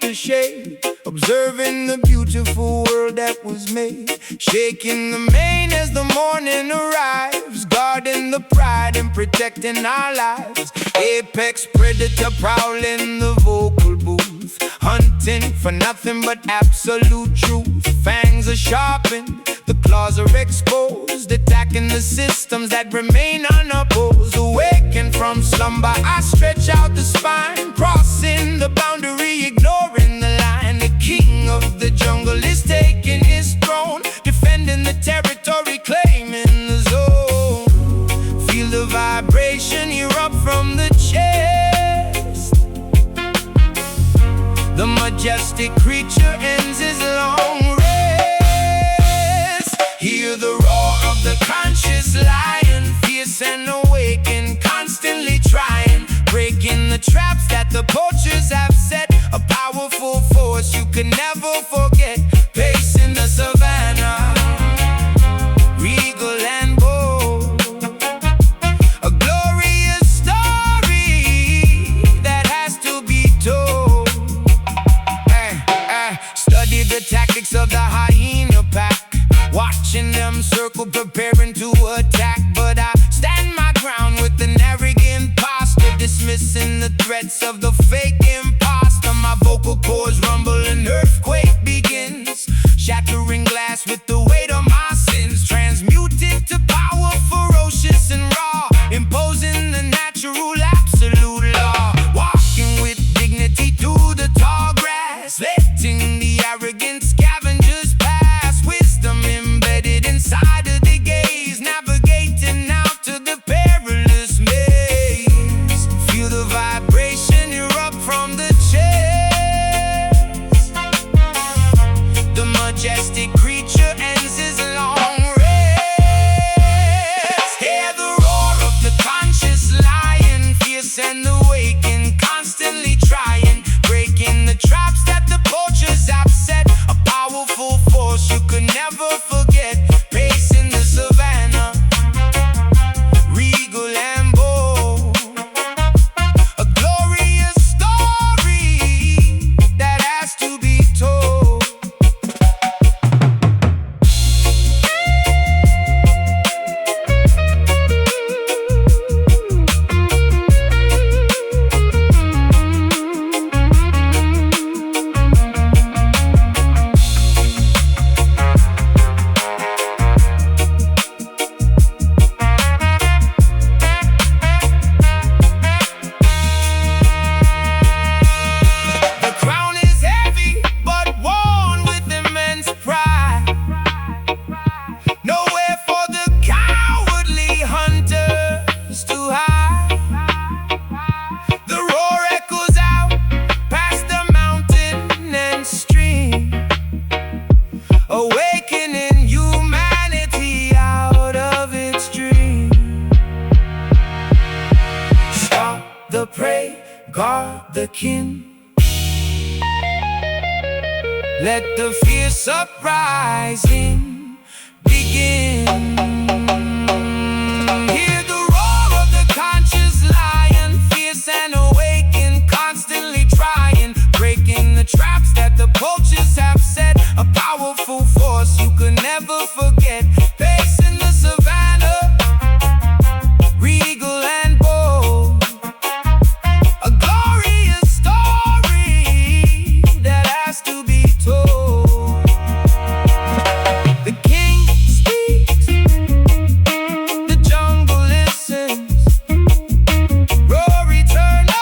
the shade, observing the beautiful world that was made. Shaking the mane as the morning arrives, guarding the pride and protecting our lives. Apex predator prowling the vocal booth, hunting for nothing but absolute truth. Fangs are sharpened, the claws are exposed, attacking the systems that remain unopposed. Awakened from slumber, I stretch out the spine, crossing the boundary, ignoring the line. The king of the jungle is taking his throne, defending the territory, claiming the zone. Feel the vibration erupt from the chest. The majestic creature ends his long rest. Hear the roar of the conscious lion, fierce and awakened, constantly trying, breaking the traps that the poachers have set. A powerful force you can never forget, pacing the savannah, regal and bold. A glorious story that has to be told. Study the tactics of the hyena pack, watching them circle, preparing to attack. But I stand my ground with an arrogant posture, dismissing the threats of the fake imposter. My vocal cords rumble, an earthquake begins, shattering glass with the weight of my sins. Transmuted to power, ferocious and raw, imposing the natural absolute law. Walking with dignity through the tall grass, letting the arrogant scavengers pass. Wisdom embedded inside of the gaze, navigating out to the perilous maze. Feel the vibration erupt from the chest. The majestic creature ends his long rest. Hear the roar of the conscious lion, fierce and awakened, constantly trying, breaking the traps that the poachers have set. A powerful force you could never forget, pacing the savannah, regal and bold. A glorious story that has to be told. The crown is heavy, but worn with immense pride. Nowhere for the cowardly hunters to hide. The roar echoes out past the mountain and stream, awakening humanity out of its dream. Stalk the prey, guard the kin. Let the fierce uprising begin. Hear the roar of the conscious lion, fierce and awakened, constantly trying, breaking the traps that the poachers have set. A powerful force you could never forget, pacing the savannah, regal and bold. A glorious story that has to be told. The king speaks, the jungle listens. Rory, turn up.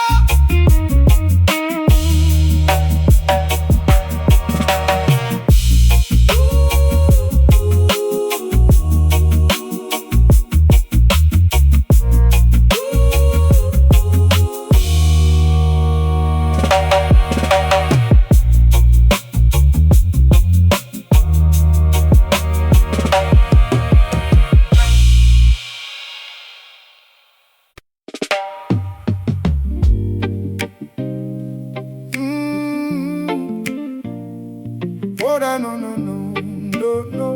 Oh, no, no, no, no, no.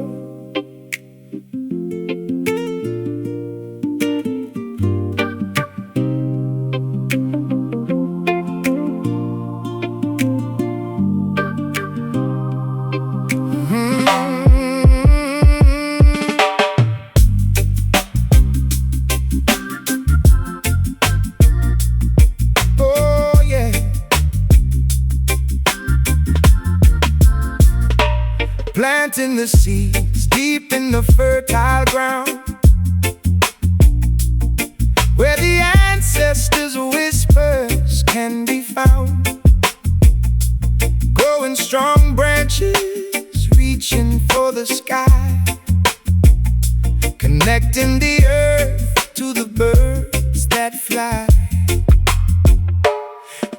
planting the seeds deep in the fertile ground, where the ancestors' whispers can be found. Growing strong branches, reaching for the sky, connecting the earth to the birds that fly.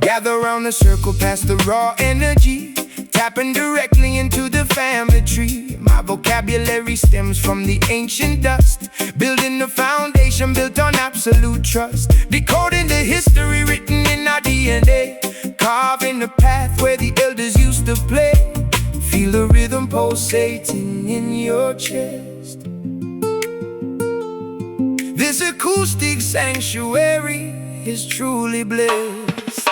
Gather round the circle past the raw energy, tapping directly into the family tree. My vocabulary stems from the ancient dust, building a foundation built on absolute trust. Decoding the history written in our DNA, carving a path where the elders used to play. Feel the rhythm pulsating in your chest. This acoustic sanctuary is truly blessed.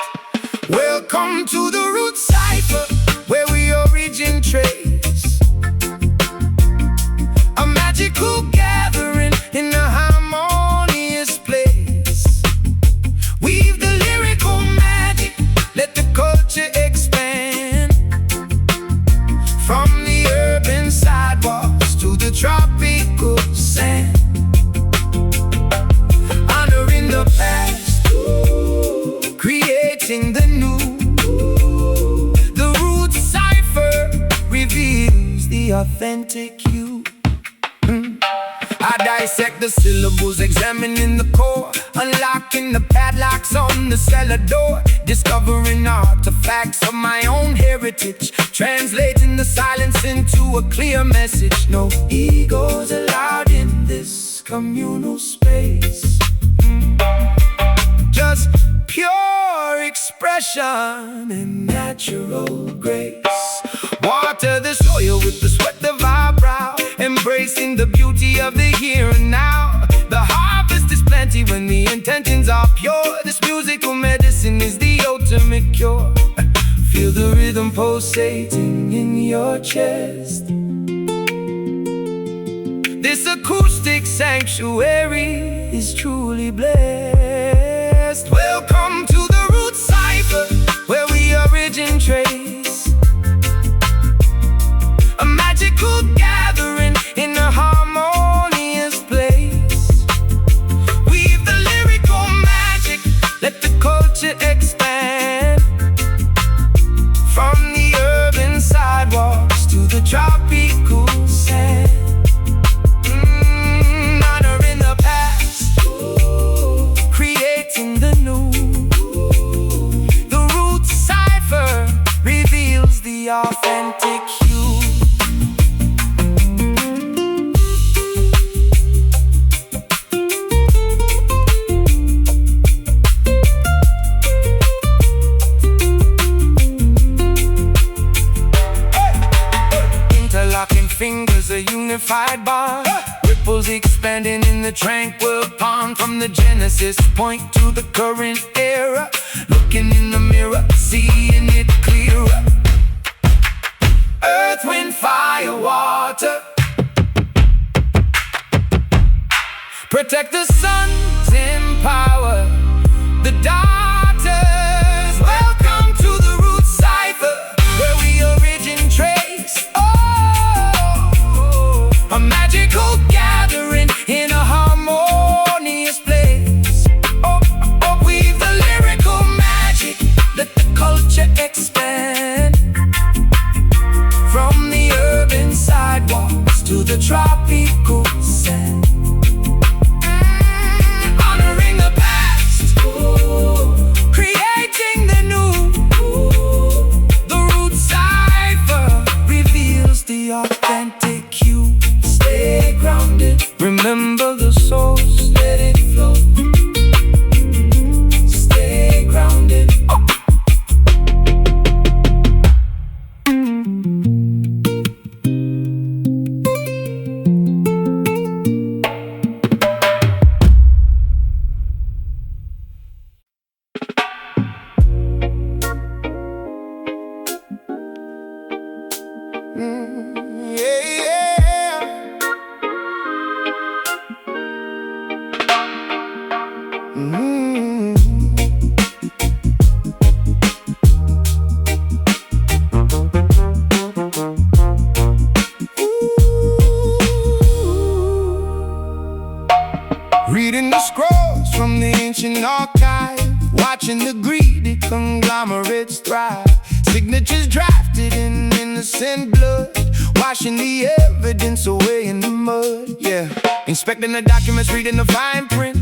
Welcome to the root cipher, where we origin trace. A magical gathering in a harmonious place. Weave the lyrical magic, let the culture expand. From the urban sidewalks to the tropical sand, honoring the past, creating the new. The root cipher reveals the authentic you. I dissect the syllables, examining the core, unlocking the padlocks on the cellar door, discovering artifacts of my own heritage, translating the silence into a clear message. No egos allowed in this communal space, just pure expression and natural grace. Water the soil with the sweat of our brow, embracing the beauty of the here and now. The harvest is plenty when the intentions are pure. This musical medicine is the ultimate cure. Feel the rhythm pulsating in your chest. This acoustic sanctuary is truly blessed. Welcome to the root cipher, where we origin trace. A magical gathering in a harmonious place. Weave the lyrical magic, let the culture expand. From the urban sidewalks to the tropical sand, honoring the past, creating the new. The root cipher reveals the authentic you. Interlocking fingers, a unified bond. Ripples expanding in the tranquil pond. From the Genesis point to the current era, looking in the mirror, seeing it clearer. Earth, wind, fire, water, protect the sons, empower the daughters. Welcome to the root cipher, where we origin trace. Oh, a magical gathering in a harmonious place. Oh, weave the lyrical magic, let the culture expand. From the urban sidewalks to the tropical sand, honoring the past, creating the new. The root cipher reveals the authentic you. Stay grounded, remember the source, let it flow. Stay grounded. Mm-hmm. living archive, watching the greedy conglomerates thrive. Signatures drafted in innocent blood, washing the evidence away in the mud, yeah. Inspecting the documents, reading the fine print,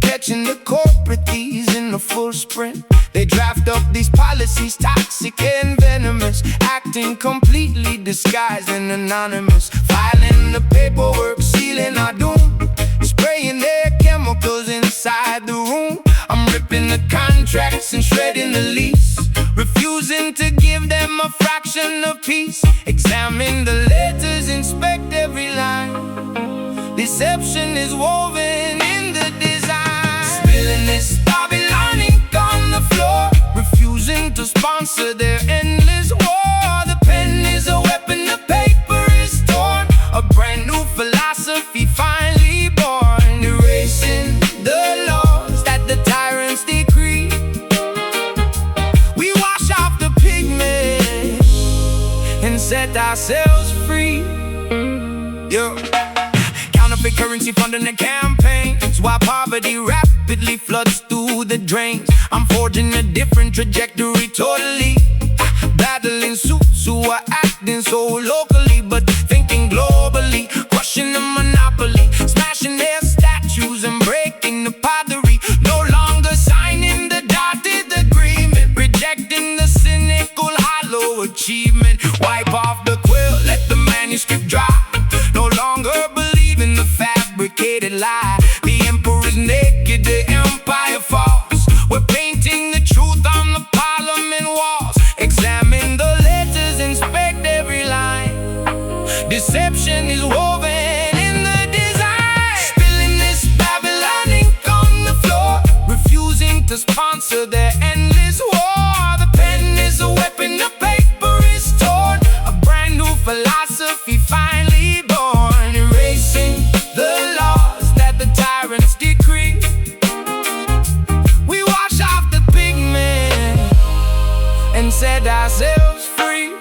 catching the corporate thieves in the full sprint. They draft up these policies, toxic and venomous, acting completely disguised and anonymous. Filing the paperwork, sealing our doom, spraying their chemicals inside the room. I'm ripping the contracts and shredding the lease, refusing to give them a fraction of peace. Examine the letters, inspect every line. Deception is woven in the design. Spilling this Babylon ink on the floor, refusing to sponsor their endless war. The pen is a weapon, the paper is torn, a brand new philosophy finally born. Erasing the laws that the tyrants decree. We wash off the pigment and set ourselves free. Yo. Counterfeit currency funding the campaigns, while poverty rapidly floods through the drains. I'm forging a different trajectory totally, battling suits who are acting so locally but thinking globally, crushing the monopoly, smashing their statues and breaking the pottery. No longer signing the dotted agreement, rejecting the cynical hollow achievement. Wipe off the quill, let the manuscript dry. No longer believe in the fabricated lie. The emperor's naked, the empire falls. We're painting the truth on the parliament walls. Examine the letters, inspect every line. Deception is woven in the design. Spilling this Babylon ink on the floor, refusing to sponsor their endless war. The pen is a weapon, the paper is torn, a brand new philosophy finally born. Erasing the laws that the tyrants decree. We wash off the pigment and set ourselves free.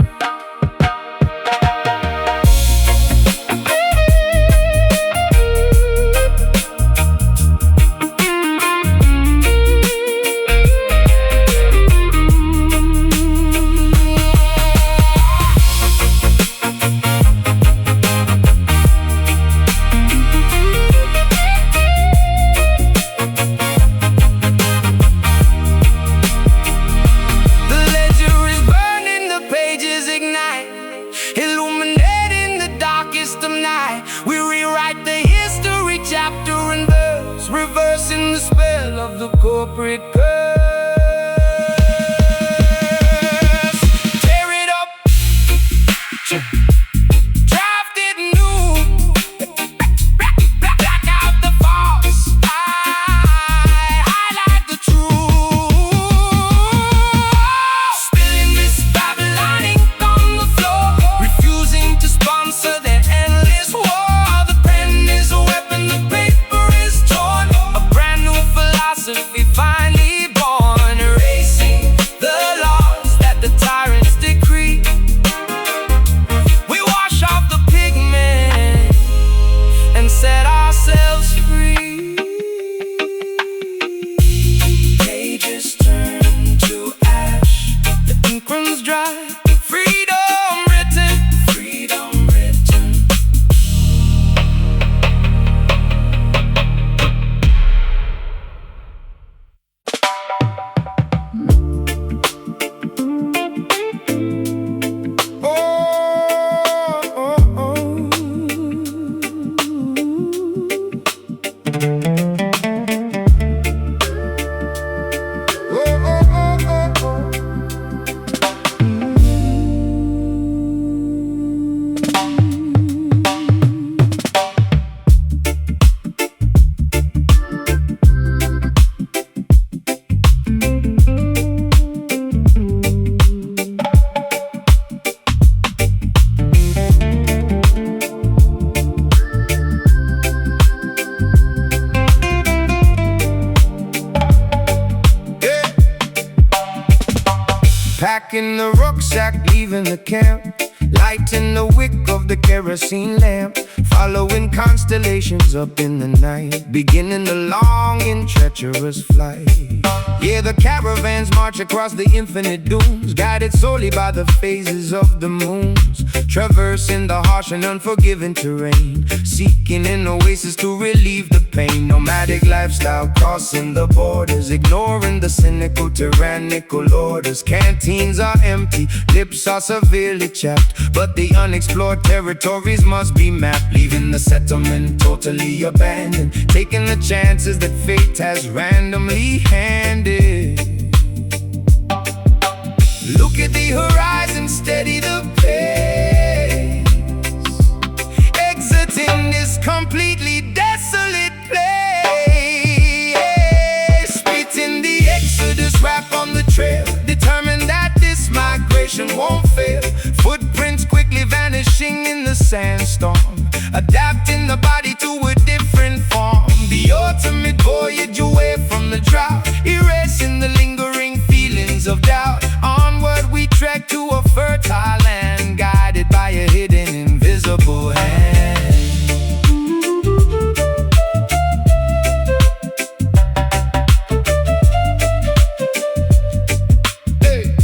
Illuminating the darkest of night, we rewrite the history chapter and verse, reversing the spell of the corporate curse. Tear it up, draft it new, black out the false, highlight the truth. Spilling this Babylon ink on the floor, refusing to sponsor their endless war. The pen is a weapon, the paper is torn, a brand new philosophy finally born. Erasing the laws that the tyrants decree. We wash off the pigment and set ourselves free. Pages turn to ash, the ink runs dry. Freedom written, freedom written. Oh, oh, oh. Oh, oh, oh, oh, oh. Packing the rucksack, leaving the camp, lighting the wick of the kerosene lamp, following constellations up in the night, beginning the long and treacherous flight. Yeah, the caravans march across the infinite dunes, guided solely by the phases of the moons, traversing the harsh and unforgiving terrain, seeking an oasis to relieve the pain. Nomadic lifestyle crossing the borders, ignoring the cynical, tyrannical orders. Canteens are empty, lips are severely chapped, but the unexplored territories must be mapped, leaving the settlement totally abandoned, taking the chances that fate has randomly handed. Look at the horizon, steady the pace, exiting this completely desolate place. Spitting the exodus rap on the trail, determined that this migration won't fail. Footprints quickly vanishing in the sandstorm, adapting the body to a different form. The ultimate voyage away from the drought, erasing the lingering feelings of doubt. Onward we trek to a fertile land, guided by a hidden invisible hand. Hey.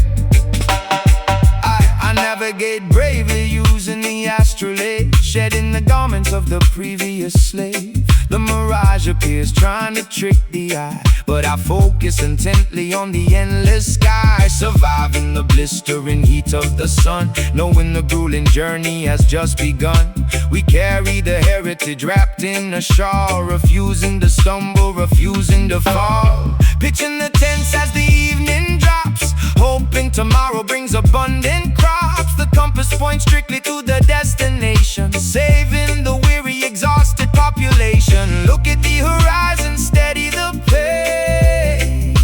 I navigate bravely using the astrolabe, shedding the garments of the previous slave. The mirage appears trying to trick the eye, but I focus intently on the endless sky, surviving the blistering heat of the sun, knowing the grueling journey has just begun. We carry the heritage wrapped in a shawl, refusing to stumble, refusing to fall. Pitching the tents as the evening drops, hoping tomorrow brings abundant crops. The compass points strictly to the destination, saving the weary, exhausted population. Look at the horizon, steady the pace,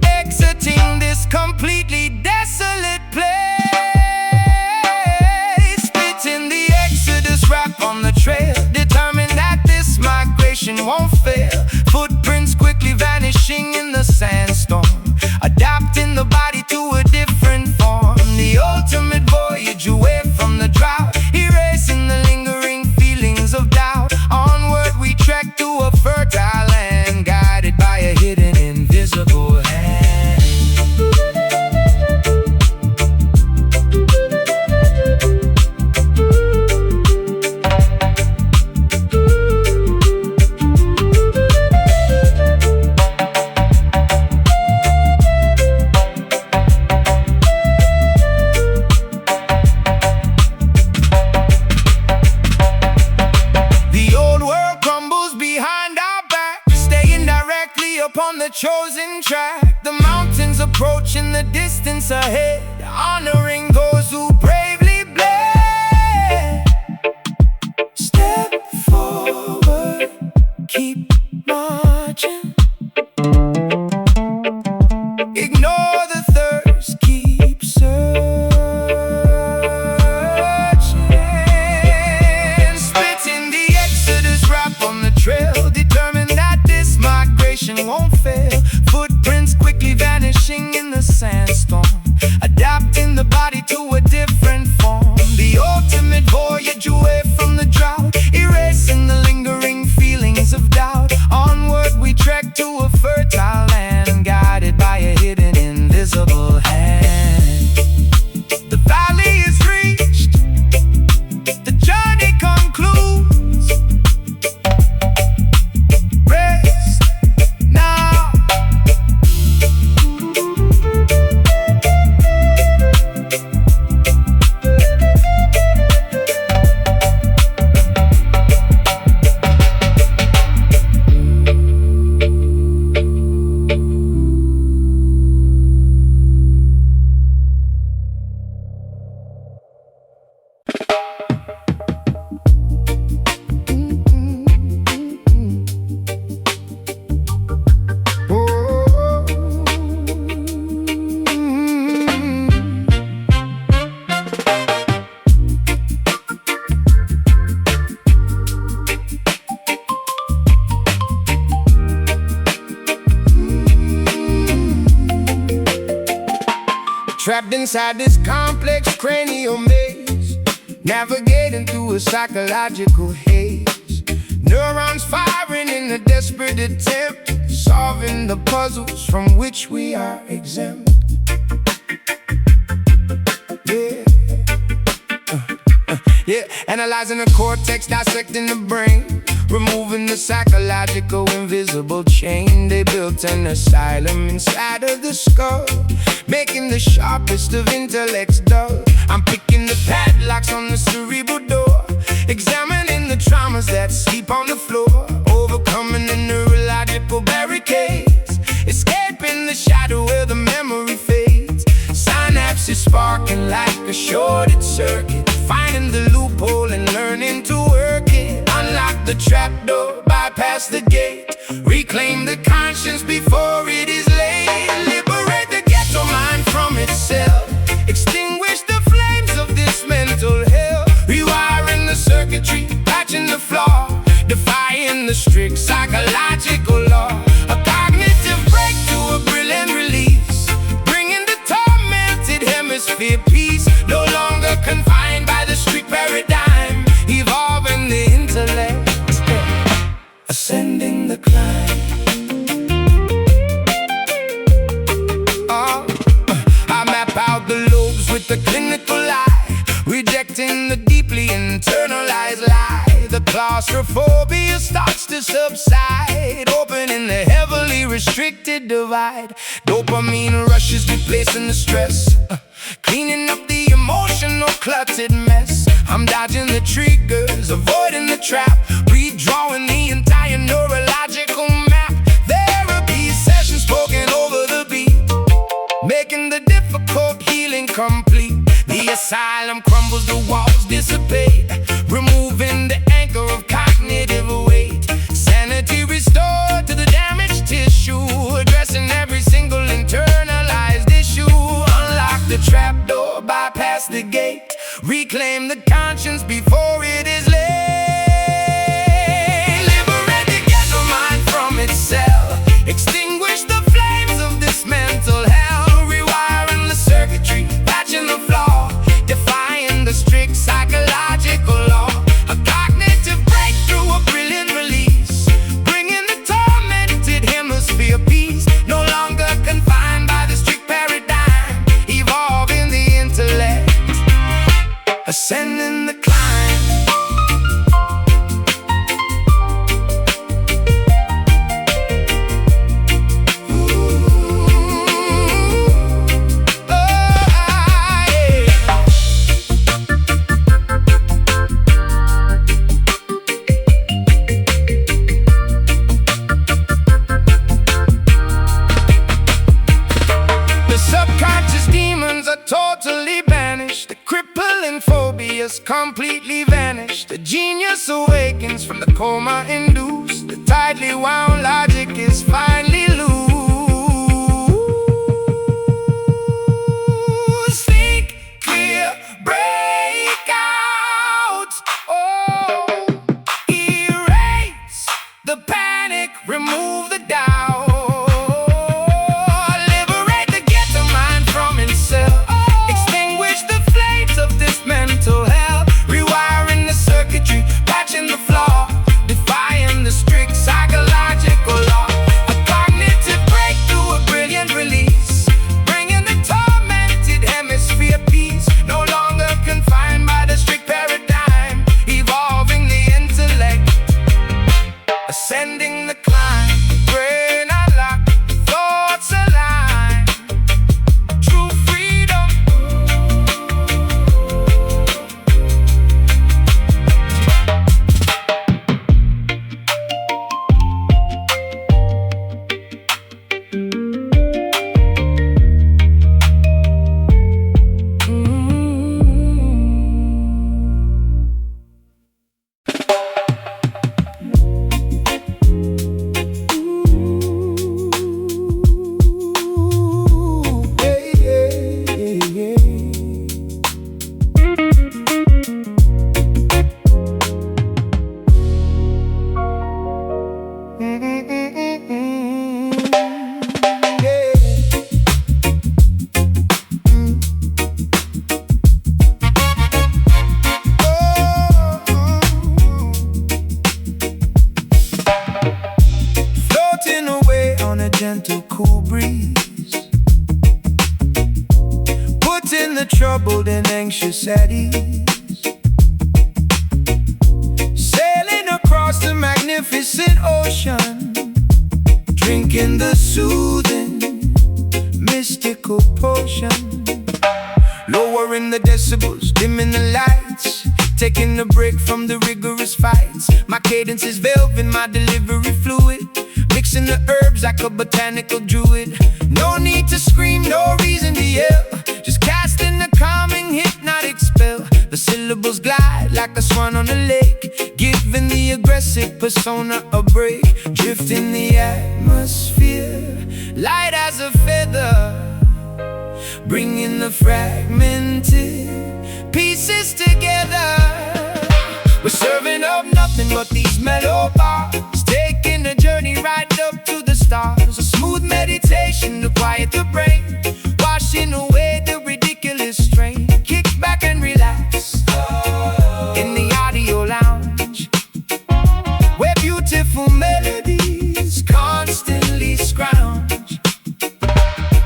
exiting this completely desolate place. Spitting the exodus rap on the trail, determined that this migration won't fail. Footprints quickly vanishing in the sandstorm, adapting the body to a different form. The ultimate voyage away from the drought, erasing the lingering feelings of doubt. Onward we trek to a fertile land, guided by a hidden invisible hand. Upon the chosen track, the mountains approach in the distance ahead, honoring those who bravely bled. Step forward, keep marching, ignore the thirst, keep searching. Spitting the exodus rap on the trail, determined that this migration won't fail. Footprints quickly vanishing in the sandstorm, adapting the body to inside this complex cranial maze, navigating through a psychological haze. Neurons firing in a desperate attempt, solving the puzzles from which we are exempt. Yeah, analyzing the cortex, dissecting the brain, removing the psychological invisible chain. They built an asylum inside of the skull, making the sharpest of intellects dull. I'm picking the padlocks on the cerebral door, examining the traumas that sleep on the floor, overcoming the neurological barricades, escaping the shadow where the memory fades. Synapses sparking like a shorted circuit, finding the loophole and learning to work it. Unlock the trapdoor, bypass the gate, reclaim the conscience before it is late. Liberate the ghetto mind from itself, extinguish the flames of this mental hell. Rewiring the circuitry, patching the flaw, defying the strict psychological law. A cognitive breakthrough, a brilliant release, bringing the tormented hemisphere peace. No longer confined by the street paradigm, evolving the intellect, ascending the climb. I map out the lobes with the clinical eye, rejecting the deeply internalized lie. The claustrophobia starts to subside, opening the heavily restricted divide. Dopamine rushes, replacing the stress, cleaning up the emotional cluttered mess. I'm dodging the triggers, avoiding the trap, redrawing the entire neurological map. Therapy sessions spoken over the beat, making the difficult healing complete. The asylum crumbles, the walls dissipate, removing the anchor of cognitive weight. Sanity restored to the damaged tissue, addressing every single internalized issue. Unlock the trapdoor, bypass the gate, reclaim the conscience before it is late. Liberate the ghetto mind from itself, extinguish the flames of this mental hell. Rewiring the circuitry, patching the flaw, defying the strict psychological law. A cognitive breakthrough, a brilliant release, bringing the tormented hemisphere peace. No longer confined by the strict paradigm, evolving the intellect, ascending the climb. The subconscious demons are totally banished, the crippling phobias completely vanished. The genius awakens from the coma induced, the tightly wound logic is finally loose. Think clear, break out. Oh, erase the panic, remove the doubt. The flaw, defying the strict psychological law. A cognitive conscious at ease. Sailing across the magnificent ocean, drinking the soothing, mystical potion. Lowering the decibels, dimming the lights, taking a break from the rigorous fights. My cadence is velvet, my delivery fluid, mixing the herbs like a botanical druid. No need to scream, no reason to yell, just casting a calming hypnotic spell. The syllables glide like a swan on a lake, giving the aggressive persona a break. Drifting the atmosphere, light as a feather, bringing the fragmented pieces together. We're serving up nothing but these mellow bars, taking a journey right up to the stars. A smooth meditation to quiet the brain, washing away the ridiculous strain. Kick back and relax in the audio lounge, where beautiful melodies constantly scrounge.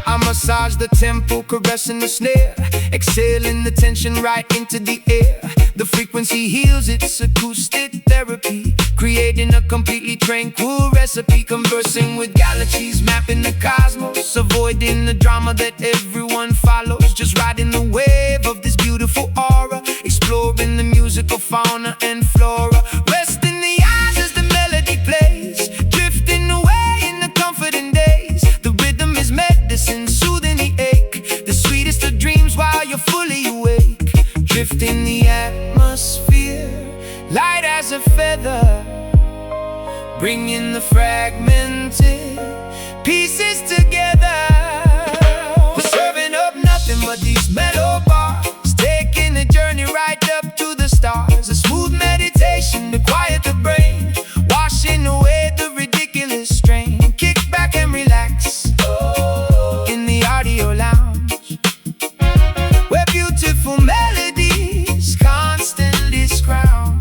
I massage the tempo, caressing the snare, exhaling the tension right into the air. The frequency heals, it's acoustic therapy, creating a completely tranquil recipe. Conversing with galaxies, mapping the cosmos, avoiding the drama that everyone follows. Just riding the wave of this beautiful aura, exploring the musical fauna and flora. Resting the eyes as the melody plays, drifting away in the comforting days. The rhythm is medicine, soothing the ache, the sweetest of dreams while you're fully awake. Drifting the atmosphere, light as a feather, bringing the fragmented pieces together. We're serving up nothing but these mellow bars, taking a journey right up to the stars. A smooth meditation to quiet the brain, washing away the ridiculous strain. Kick back and relax in the audio lounge, where beautiful melodies constantly scrounge.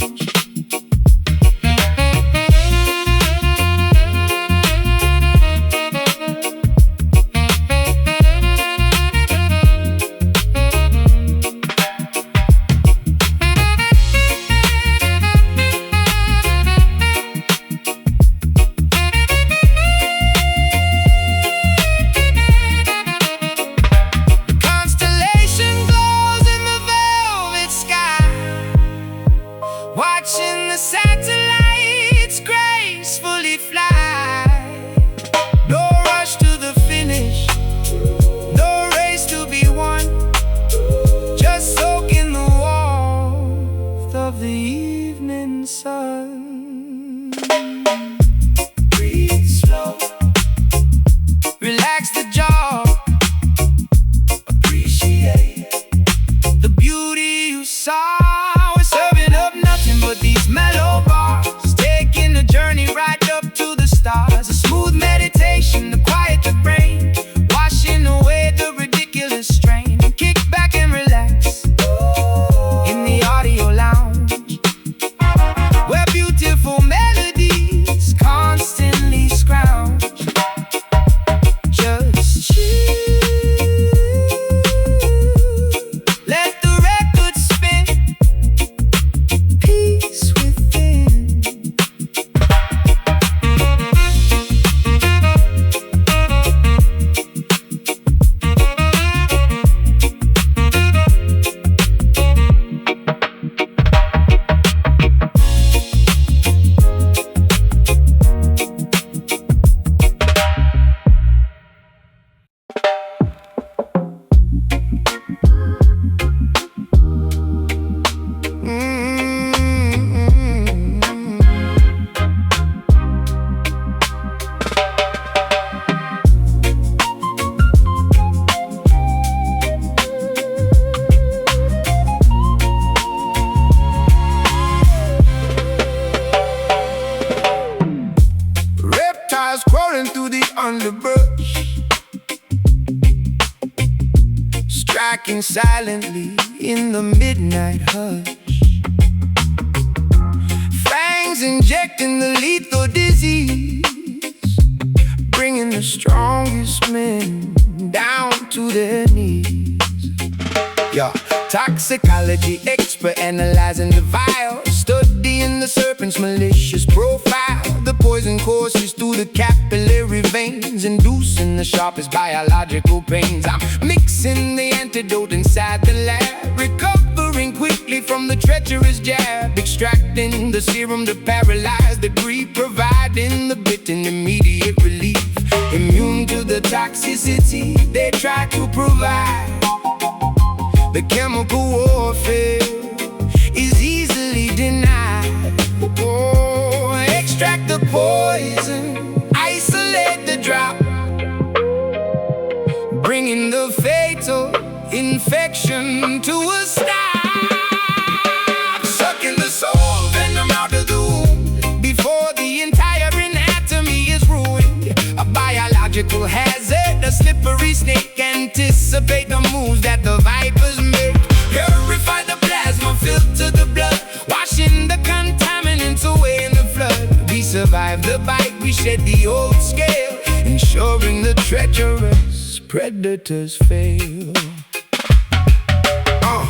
Watching the satellites gracefully fly. No rush to the finish, no race to be won, just soaking the warmth of the evening sun. Breathe slow, relax the jaw, appreciate the beauty you saw. But these mellow bars, taking a journey right up to the stars. A smooth meditation to quiet the brain, washing away the ridiculous strain. Kick back and relax in the audio lounge, where beautiful melodies constantly scrounge. Just chill, let the record spin. Crawling through the underbrush, striking silently in the midnight hush. Fangs injecting the lethal disease, bringing the strongest men down to their knees. Yeah, toxicology expert analyzing the vial, studying the serpent's malicious profile. The poison courses through the capillary veins, inducing the sharpest biological pains. I'm mixing the antidote inside the lab, recovering quickly from the treacherous jab, extracting the serum to paralyze the greed, providing the bit and immediate relief. Immune to the toxicity they try to provide. The chemical warfare is easily denied. Oh, extract the poison, isolate the drop, bringing the fatal infection to a stop. Sucking the soul venom out of the womb before the entire anatomy is ruined. A biological hazard, a slippery snake. Anticipate the moves that the vipers make. Purify the plasma, filter the blood, washing the contaminants away in the flood. We survive the bite, we shed the old scale, ensuring the treacherous predators fail.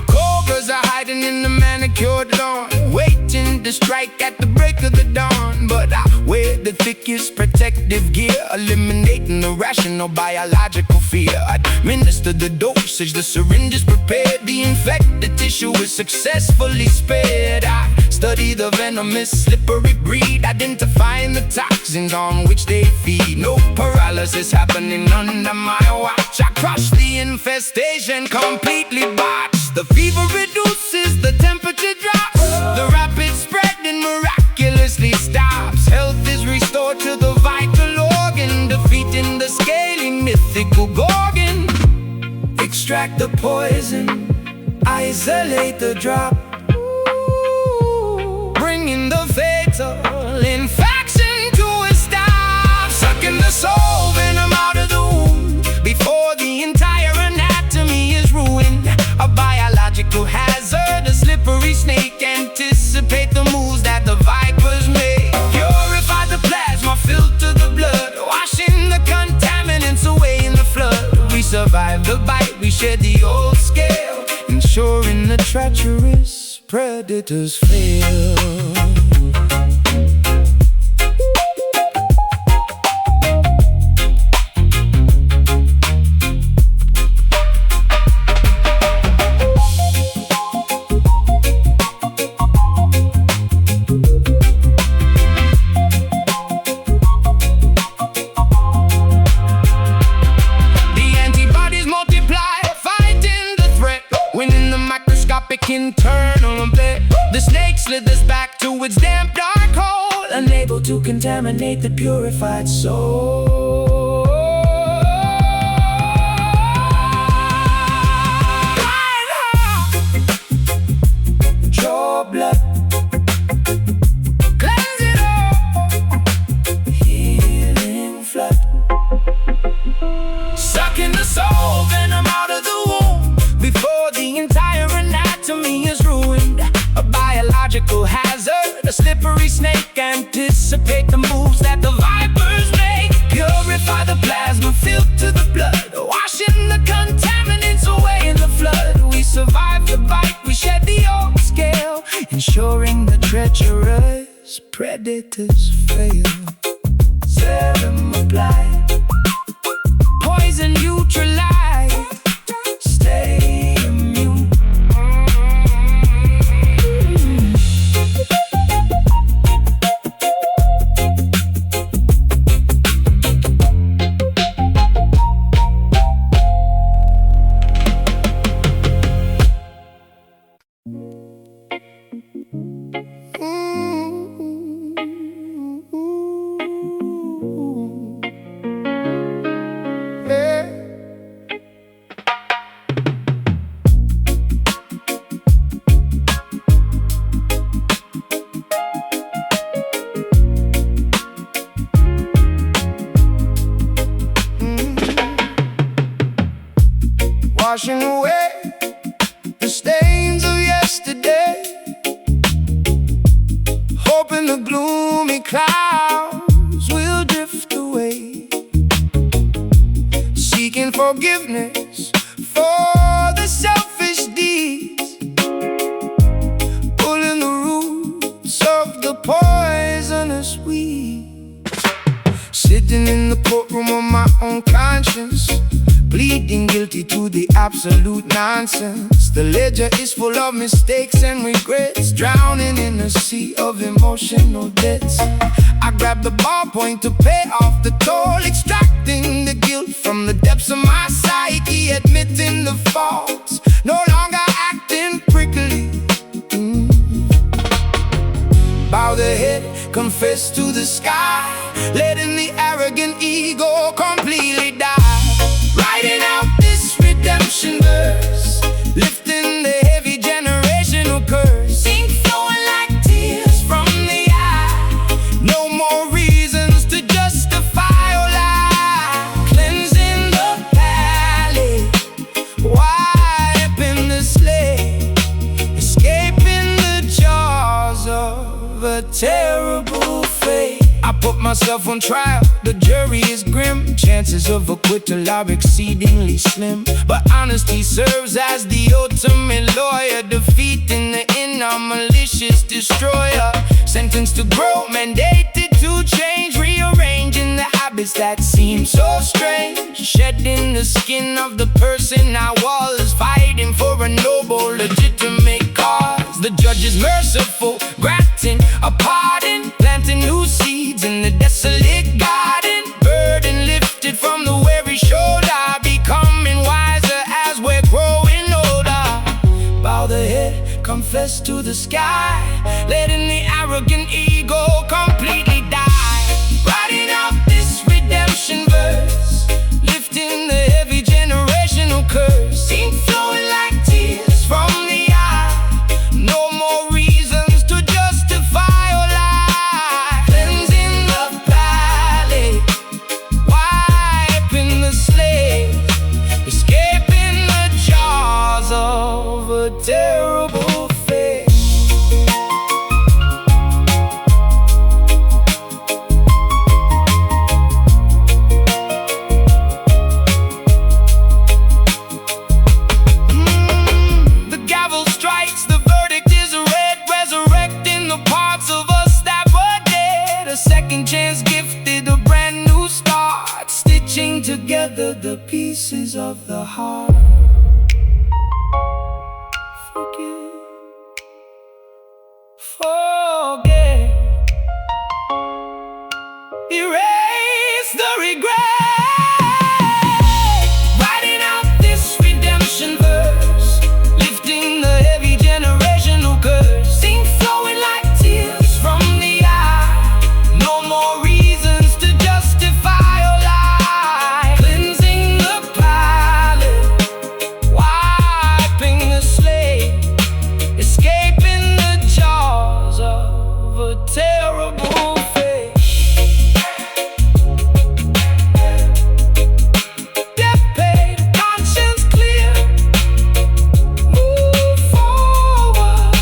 Cobras are hiding in the manicured lawn, waiting to strike at the break of the dawn. But I wear the thickest protective gear, eliminating the rational biological fear. Administer the dosage, the syringe is prepared, the infected tissue is successfully spared. I study the venomous slippery breed, identifying the toxins on which they feed. No paralysis happening under my watch. I crush the infestation, completely botched. The fever reduces, the temperature drops, the rapid spreading miraculously stops. Health is restored to the vital organ, defeating the scaly mythical gorgon. Extract the poison, isolate the drop, bringing the fatal infection to a stop. Sucking the soul venom out of the womb before the entire anatomy is ruined. A biological hazard, a slippery snake. Anticipate the moves that the vipers make. Purify the plasma, filter the blood, washing the contaminants away in the flood. We survive the bite, we shed the old scale, ensuring the treacherous predators fail. Internal blade, the snake slithers back to its damp dark hole, unable to contaminate the purified soul. Draw blood, cleanse it all, healing flood. Sucking the soul venom out of the womb before the entire anatomy is ruined. A biological hazard, a slippery snake. Anticipate the moves that the vipers make. Purify the plasma, filter the blood, washing the contaminants away in the flood. We survive the bite, we shed the old scale, ensuring the treacherous predators fail. Serum applied, poison neutralized, stay immune. Washing away the stains of yesterday, hoping the gloomy clouds will drift away, seeking forgiveness for the selfish deeds sitting in the courtroom of my own conscience, pleading guilty to the absolute nonsense. The ledger is full of mistakes and regrets, drowning in a sea of emotional debts. I grab the ballpoint to pay off the toll, extracting the guilt from the depths of my psyche, admitting the faults, no longer acting prickly. Bow the head, confess to the sky, letting the arrogant ego completely die. Writing out this redemption verse, lifting the heavy generational curse, ink flowing like tears from the eye. No more reasons to justify or lie. Cleansing the palate, wiping the slate, escaping the jaws of a terrible fate. I put myself on trial, the jury is grim. Chances of acquittal are exceedingly slim, but honesty serves as the ultimate lawyer, defeating the inner malicious destroyer. Sentenced to grow, mandated to change, rearranging the habits that seem so strange. Shedding the skin of the person I was, fighting for a noble, legitimate cause. The judge is merciful, granting a pardon, planting new seeds in the desolate garden. Burden lifted from the weary shoulder, becoming wiser as we're growing older. Bow the head, confess to the sky, letting the arrogant ego completely die. Writing out this redemption verse, lifting the heavy generational curse, ink flowing like tears from the eye. No more reasons to justify or lie. Cleansing the palate, wiping the slate, escaping the jaws of a terrible fate. The gavel strikes, the verdict is read, resurrecting the parts of us that were dead. A second chance gifted, a brand new start, stitching together the pieces of the heart. Forget, erase the regret. Writing out this redemption verse, lifting the heavy generational curse, ink flowing like tears from the eye. No more reasons to justify or lie. Cleansing the palate, wiping the slate, escaping the jaws of a terrible fate. Death paid, conscience clear, move forward.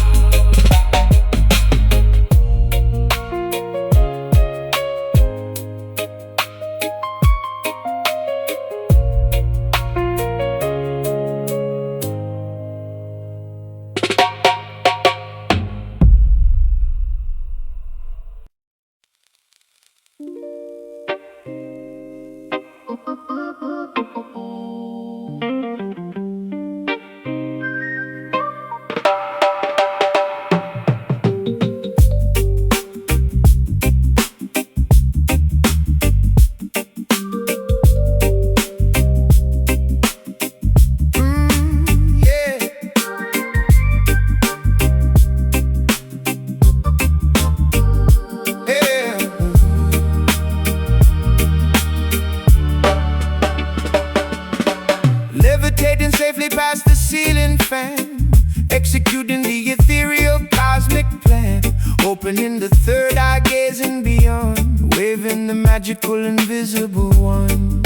Levitating safely past the ceiling fan, executing the ethereal cosmic plan, opening the third eye, gazing beyond, waving the magical invisible one.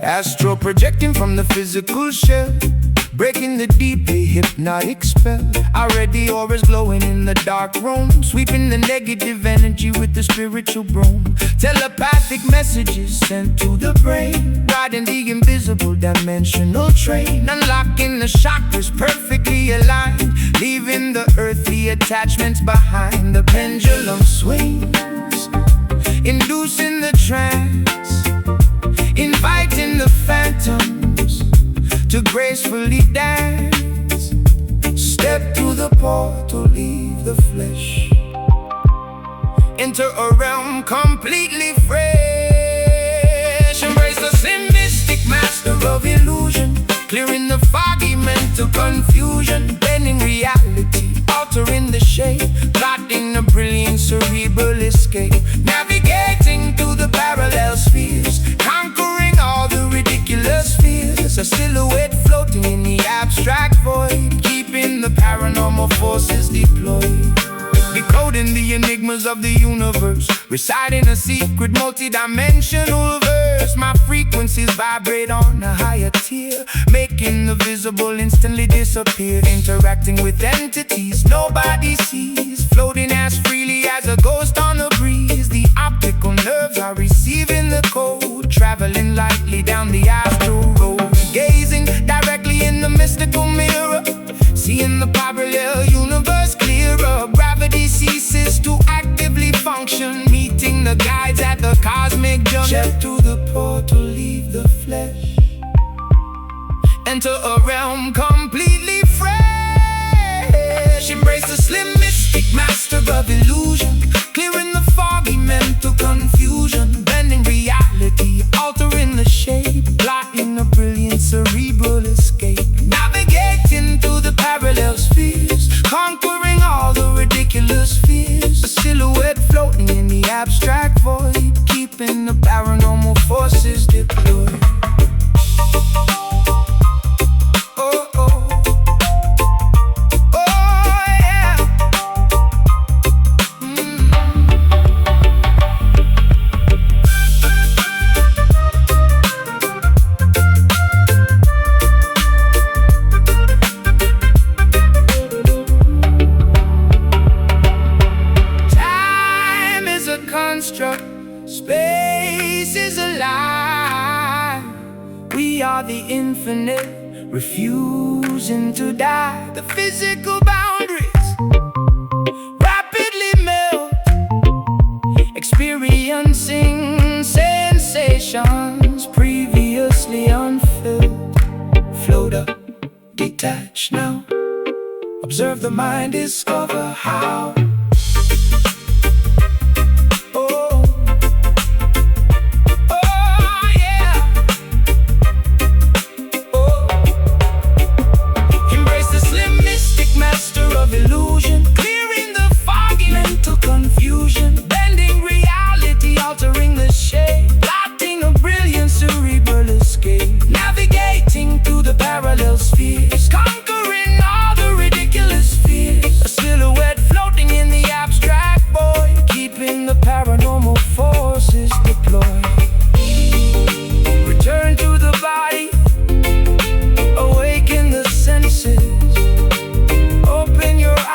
Astro projecting from the physical shell, breaking the deeply hypnotic spell. Already auras glowing in the dark room, sweeping the negative energy with the spiritual broom. Telepathic messages sent to the brain, riding the invisible dimensional train, unlocking the chakras perfectly aligned, leaving the earthly attachments behind. The pendulum swings, inducing the trance, inviting the phantoms to gracefully dance. Step through the portal, leave the flesh, enter a realm completely fresh. Embrace the slim mystic master of illusion, clearing the foggy mental confusion, bending reality, altering the shape, plotting the brilliant cerebral escape, navigating through the parallel spheres, conquering all the ridiculous fears. A silhouette floating in the abstract void, keeping the paranormal forces deployed. Decoding the enigmas of the universe, reciting a secret multi-dimensional verse. My frequencies vibrate on a higher tier, making the visible instantly disappear. Interacting with entities nobody sees, floating as freely as a ghost on the breeze. The optical nerves are receiving the code, traveling lightly down the astral road. Gazing directly in the mystical mirror, seeing the parallel universe clearer. Gravity ceases to actively function, meeting the guides at the cosmic junction. Step through the portal, leave the flesh, enter a realm completely fresh. Embrace the slim mystic master of illusion, clearing the foggy mental confusion, bending reality, altering the shape, plotting a brilliant cerebral escape, navigating through the parallel spheres, conquering all the ridiculous fears. A silhouette floating in the abstract void, keeping the paranormal forces deployed. Oh, oh. Oh, yeah. Time is a construct, space is a lie. We are the infinite, refusing to die. The physical boundaries rapidly melt, experiencing sensations previously unfelt. Float up, detach now, observe the mind, discover how. Illusion, clearing the foggy mental confusion, bending reality, altering the shape, plotting a brilliant cerebral escape, navigating through the parallel spheres, conquering all the ridiculous fears. A silhouette floating in the abstract void, keeping the paranormal forces deployed. Return to the body, awaken the senses, open your eyes.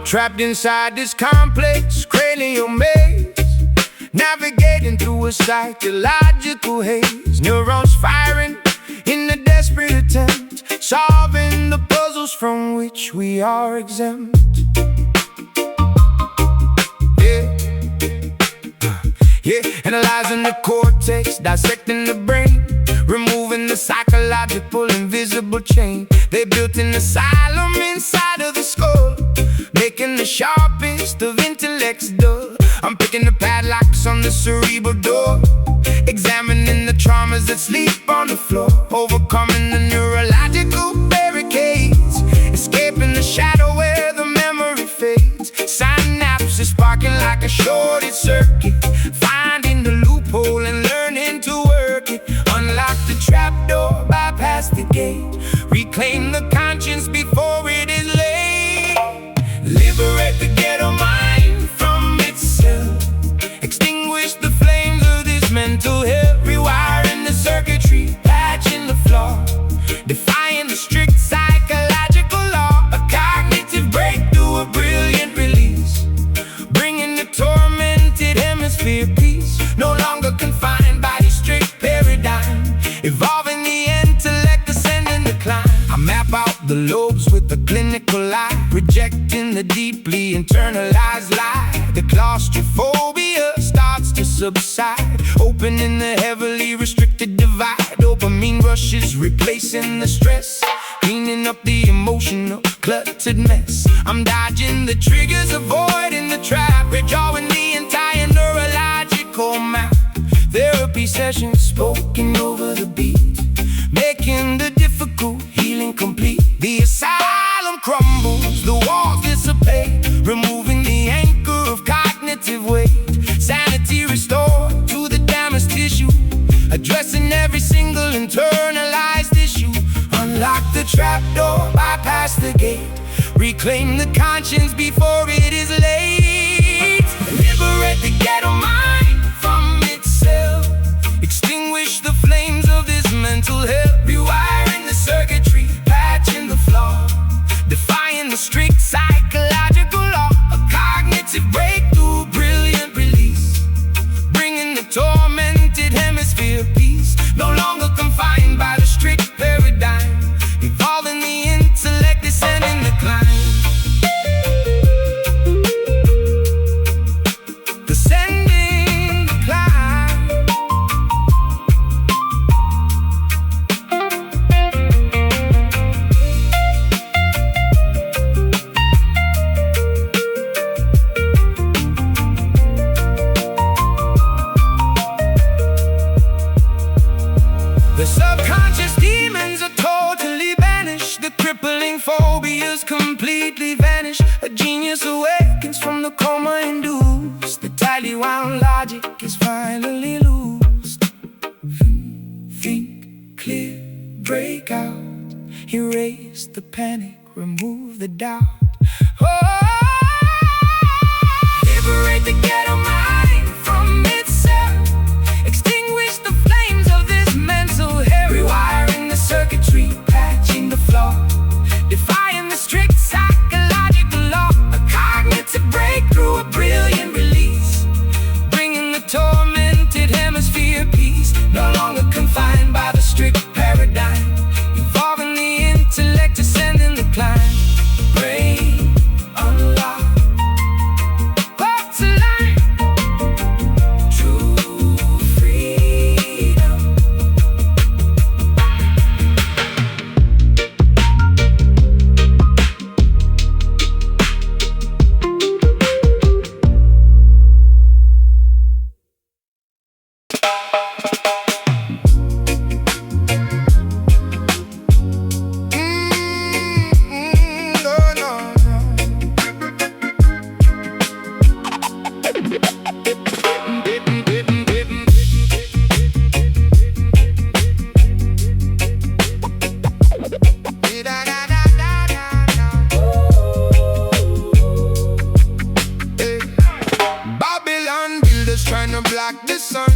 Trapped inside this complex cranial maze, navigating through a psychological haze. Neurons firing in a desperate attempt, solving the puzzles from which we are exempt. Analyzing the cortex, dissecting the brain, removing the psychological invisible chain. They built an asylum inside of the skull, making the sharpest of intellects dull. I'm picking the padlocks on the cerebral door, examining the traumas that sleep on the floor, overcoming the neurological barricades, escaping the shadow where the memory fades. Synapses sparking like a shorted circuit, finding the loophole and learning to work it. Unlock the trapdoor, bypass the gate, reclaim the conscience before it is late. Liberate the ghetto mind from itself, extinguish the flames of this mental hell, rewiring the circuitry, patching the flaw, defying the strict psychological law. A cognitive breakthrough, a brilliant release, bringing the tormented hemisphere peace. No longer confined by the strict paradigm, evolving the intellect, ascending the climb. I map out the lobes with a clinical eye, rejecting the deeply internalized lie. The claustrophobia starts to subside, opening the heavily restricted divide. Dopamine rushes, replacing the stress, cleaning up the emotional cluttered mess. I'm dodging the triggers, avoiding the trap, redrawing the entire neurological map. Therapy sessions spoken over the beat, making the difficult healing complete. The asylum crumbles, the walls dissipate, removing the anchor of cognitive weight. Sanity restored to the damaged tissue, addressing every single internalized issue. Unlock the trapdoor, bypass the gate, reclaim the conscience before it is late. Liberate the ghetto mind from itself, extinguish the flames of this mental hell, rewiring the circuitry, patching the flaw, defying the strict psychological law. A cognitive breakthrough, brilliant release, bringing the tormented hemisphere peace. No longer confined by the strict paradigm, evolving the intellect, descending the climb. Descending the climb. The subconscious demons are totally banished, the crippling phobias completely vanish. A genius awakens from the coma induced, the tightly wound logic is finally loosed. Think clear, break out, erase the panic, remove the doubt. Oh, liberate the ghetto mind from itself, extinguish the flames of this mental hell, rewiring the circuitry, patching the flaw, defying the strict psychological law. A cognitive breakthrough, a brilliant release, bringing the tormented hemisphere peace. No longer confined by the strict paradigm, evolving the intellect, ascending the climb. Brain unlock, what's alive? True freedom. Babylon builders trying to block the sun,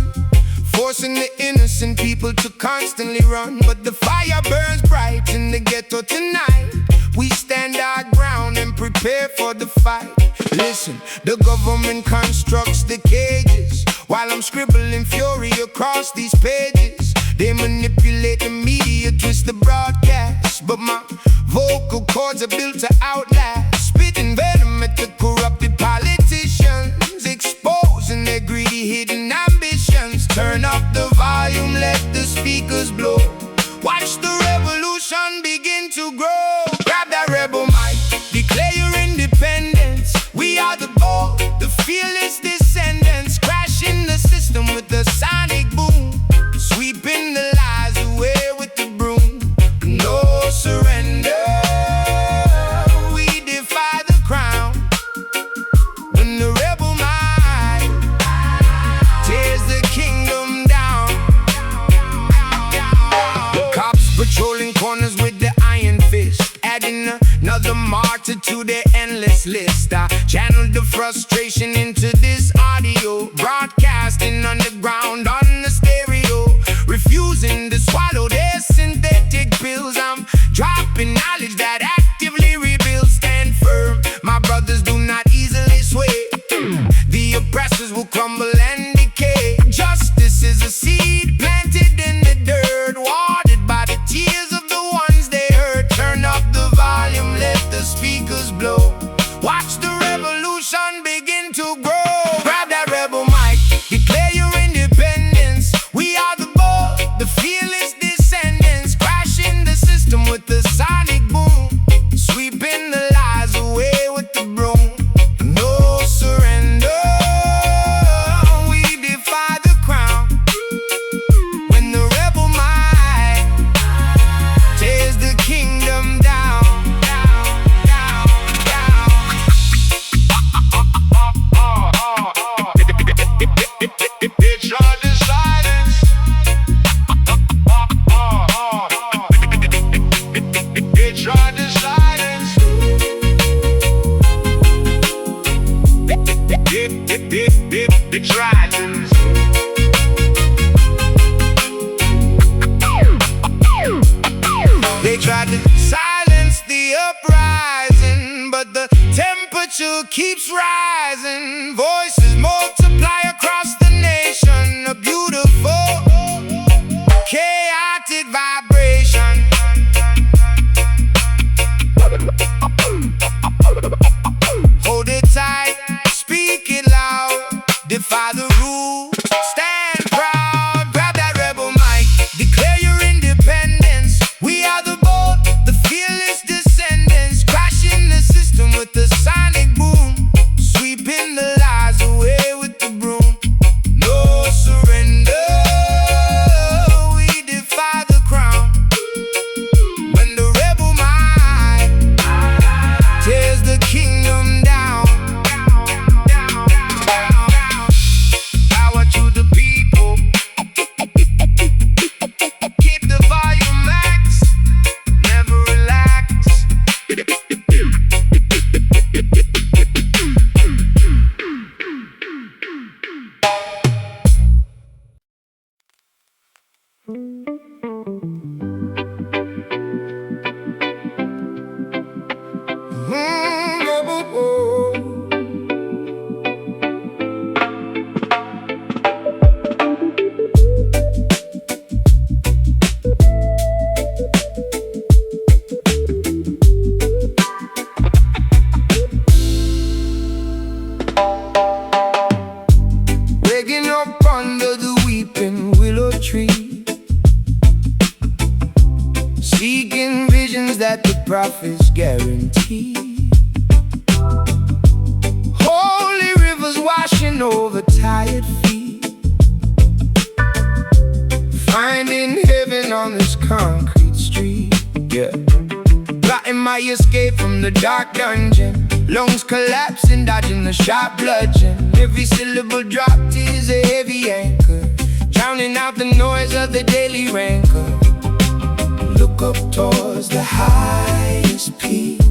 forcing the innocent people to constantly run. But the fire burns bright in the ghetto tonight. We stand our ground and prepare for the fight. Listen, the government constructs the cages while I'm scribbling fury across these pages. They manipulate the media, twist the broadcast, but my vocal cords are built to outlast. Spitting venom at the corrupted politicians, exposing their greedy hidden ambitions. Turn up the volume, let the speakers blow. Watch the revolution begin to grow. Grab that rebel mic, declare your independence. We are the bold, the fearless descendants. endless list. I channeled the frustration into this audio, broadcasting underground on the stereo, refusing to swallow their synthetic pills. I'm dropping knowledge that actively rebuilds. Stand firm, my brothers, do not easily sway. The oppressors will crumble and decay. Justice is a seed planted in the dirt, watered by the tears of the ones they hurt. Turn up the volume, let the speakers blow. Watch the revolution begin to grow. Grab that rebel mic, declare your independence. We are the bold, the fearless descendants, crashing the system with the sonic boom, sweeping the lies away with the broom. No surrender, we defy the crown. When the rebel might tears the kingdom down, down, down, They tried to silence. They tried to silence. They tried to. They tried to silence the uprising, but the temperature keeps rising. Voices multiply across the nation, a beautiful, chaotic vibration. Hold it tight, speak it loud, defy the rules, stand proud. Grab that rebel mic, declare your independence. We are the bold, the fearless descendants, crashing the system with the sonic boom, sweeping the lies away with the broom. No surrender, we defy the crown. When the rebel mind tears the kingdom down, power to the people. Keep the volume max, never relax. Waking up under the weeping willow tree, seeking visions that the prophets guarantee. Holy rivers washing over tired feet, finding heaven on this concrete street. Yeah, plotting my escape from the dark dungeon, lungs collapsing, dodging the sharp bludgeon. Every syllable dropped is a heavy anchor, drowning out the noise of the daily rancor. Look up towards the highest peak,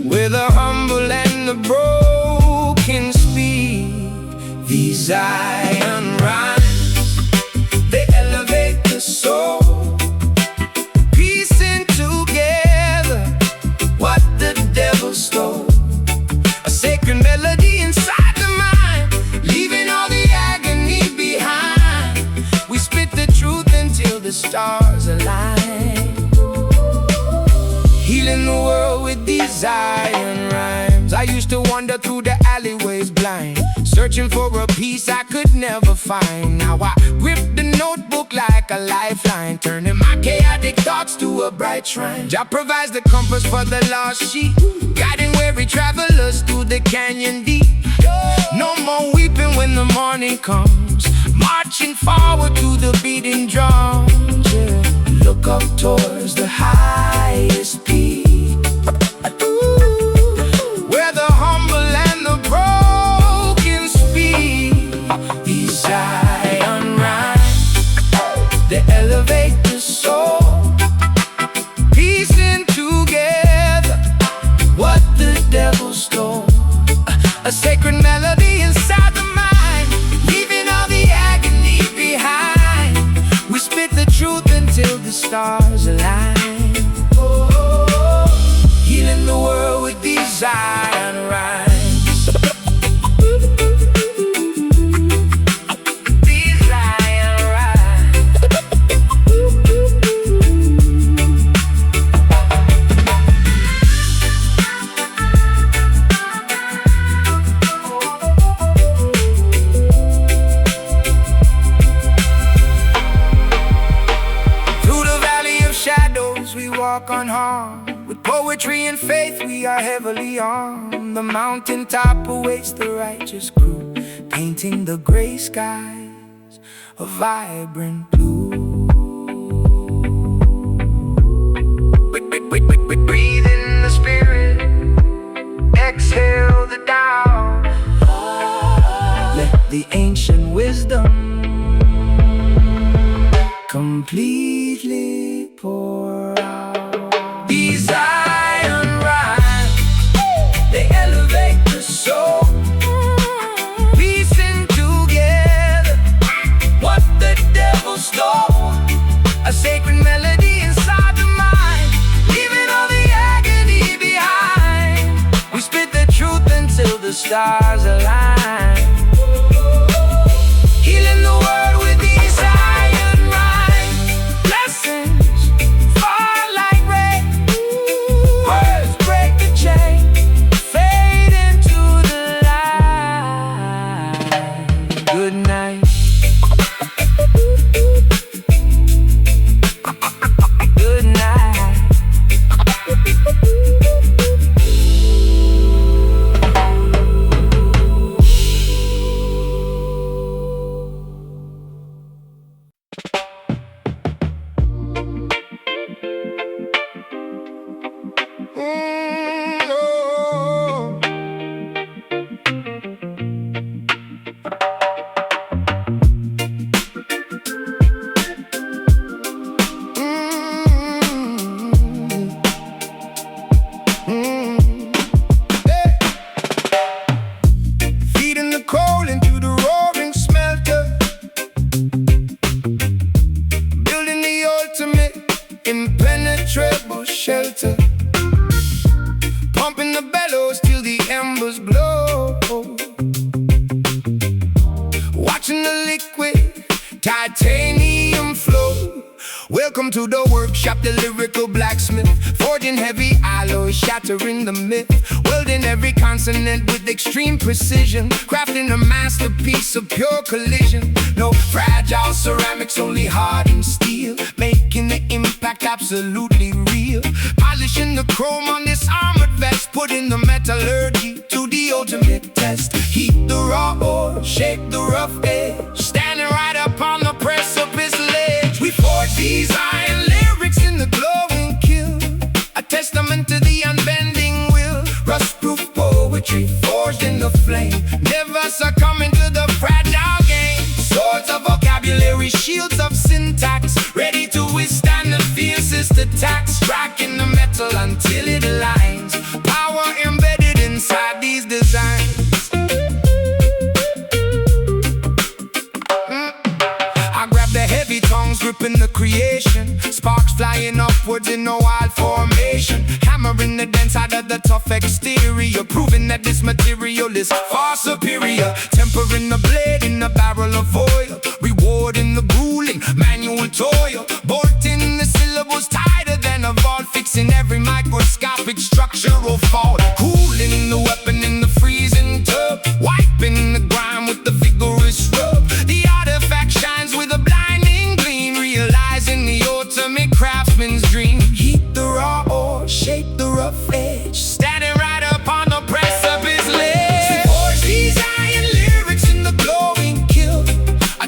where the humble and the broken speak. These Zion rhymes, they elevate the soul, piecing together what the devil stole. A sacred melody inside the mind, leaving all the agony behind. We spit the truth until the stars align, healing the world with these Zion rhymes. I used to wander through the alleyways blind, searching for a piece I could never find. Now I grip the notebook like a lifeline, turning my chaotic thoughts to a bright shrine. Jah provides the compass for the lost sheep, guiding weary travelers through the canyon deep. No more weeping when the morning comes, marching forward to the beating drums. Yeah. Look up towards the highest peak, where the humble and the broken speak. These Zion rhymes, they elevate the soul, piecing together stars align. Healing the world with these iron rhymes. These iron rhymes. Through the valley of shadows we walk unharmed. With poetry and faith we are heavily armed. The mountaintop awaits the righteous crew, painting the gray skies a vibrant blue. Breathe in the spirit, exhale the Tao. Let the ancient wisdom completely pour out. These iron rhymes, they elevate the soul, piecing together what the devil stole. A sacred melody inside the mind, leaving all the agony behind. We spit the truth until the stars align. Healing the world with these iron rhymes. Blessings fall like rain. Words break the chain, fade into the light. Good night. Good night. Feeding the coal into the roaring smelter, building the ultimate impenetrable shelter, pumping the bellows till the embers glow, watching the liquid titanium flow. Welcome to the workshop, the lyrical blacksmith, forging heavy alloys, shattering the myth, welding every consonant with extreme precision, crafting a masterpiece of pure collision. No fragile ceramics, only hardened steel, making the impact absolutely real. Polishing the chrome on this armored vest, putting the metallurgy to the ultimate test. Heat the raw ore, shape the rough edge, standing right up on the precipice ledge. We forge these iron lyrics in the glowing kiln, a testament to the unbending will. Rust-proof poetry forged in the flame, never succumbing to the fragile game. Swords of vocabulary, shields of syntax, ready to withstand the fiercest attacks. Striking the metal until it aligns, power embedded inside these designs. I grab the heavy tongues, gripping the creation, sparks flying upwards in a wild formation, hammering the dense side of the tough exterior, proving that this material is far superior. Tempering the blade in a barrel of oil, rewarding the grueling manual toil, bolting the syllables tighter than a vault, fixing every microscopic structural fault, cooling the weapon in the freezing tub, wiping the grime with the vigorous rub. The artifact shines with a blinding gleam, realizing the ultimate craftsman's dream. Heat the raw ore, shape the rough edge, standing right up on the precipice ledge. We forge these iron lyrics in the glowing kiln, a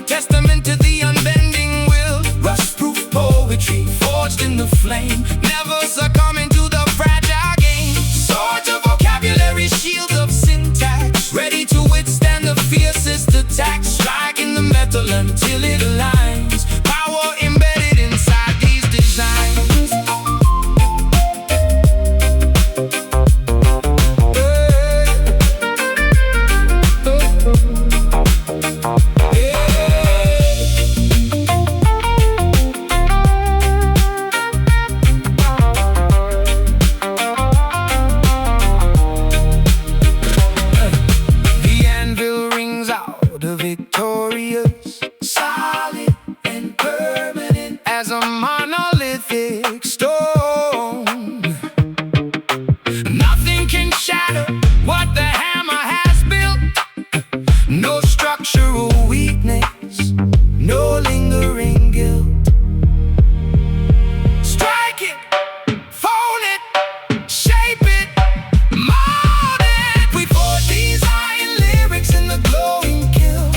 victorious, solid and permanent as a monolithic stone. Nothing can shatter what the hammer has built. No structural weakness, no lingering guilt. Strike it, fold it, shape it, mold it. We forge these iron lyrics in the glowing kiln,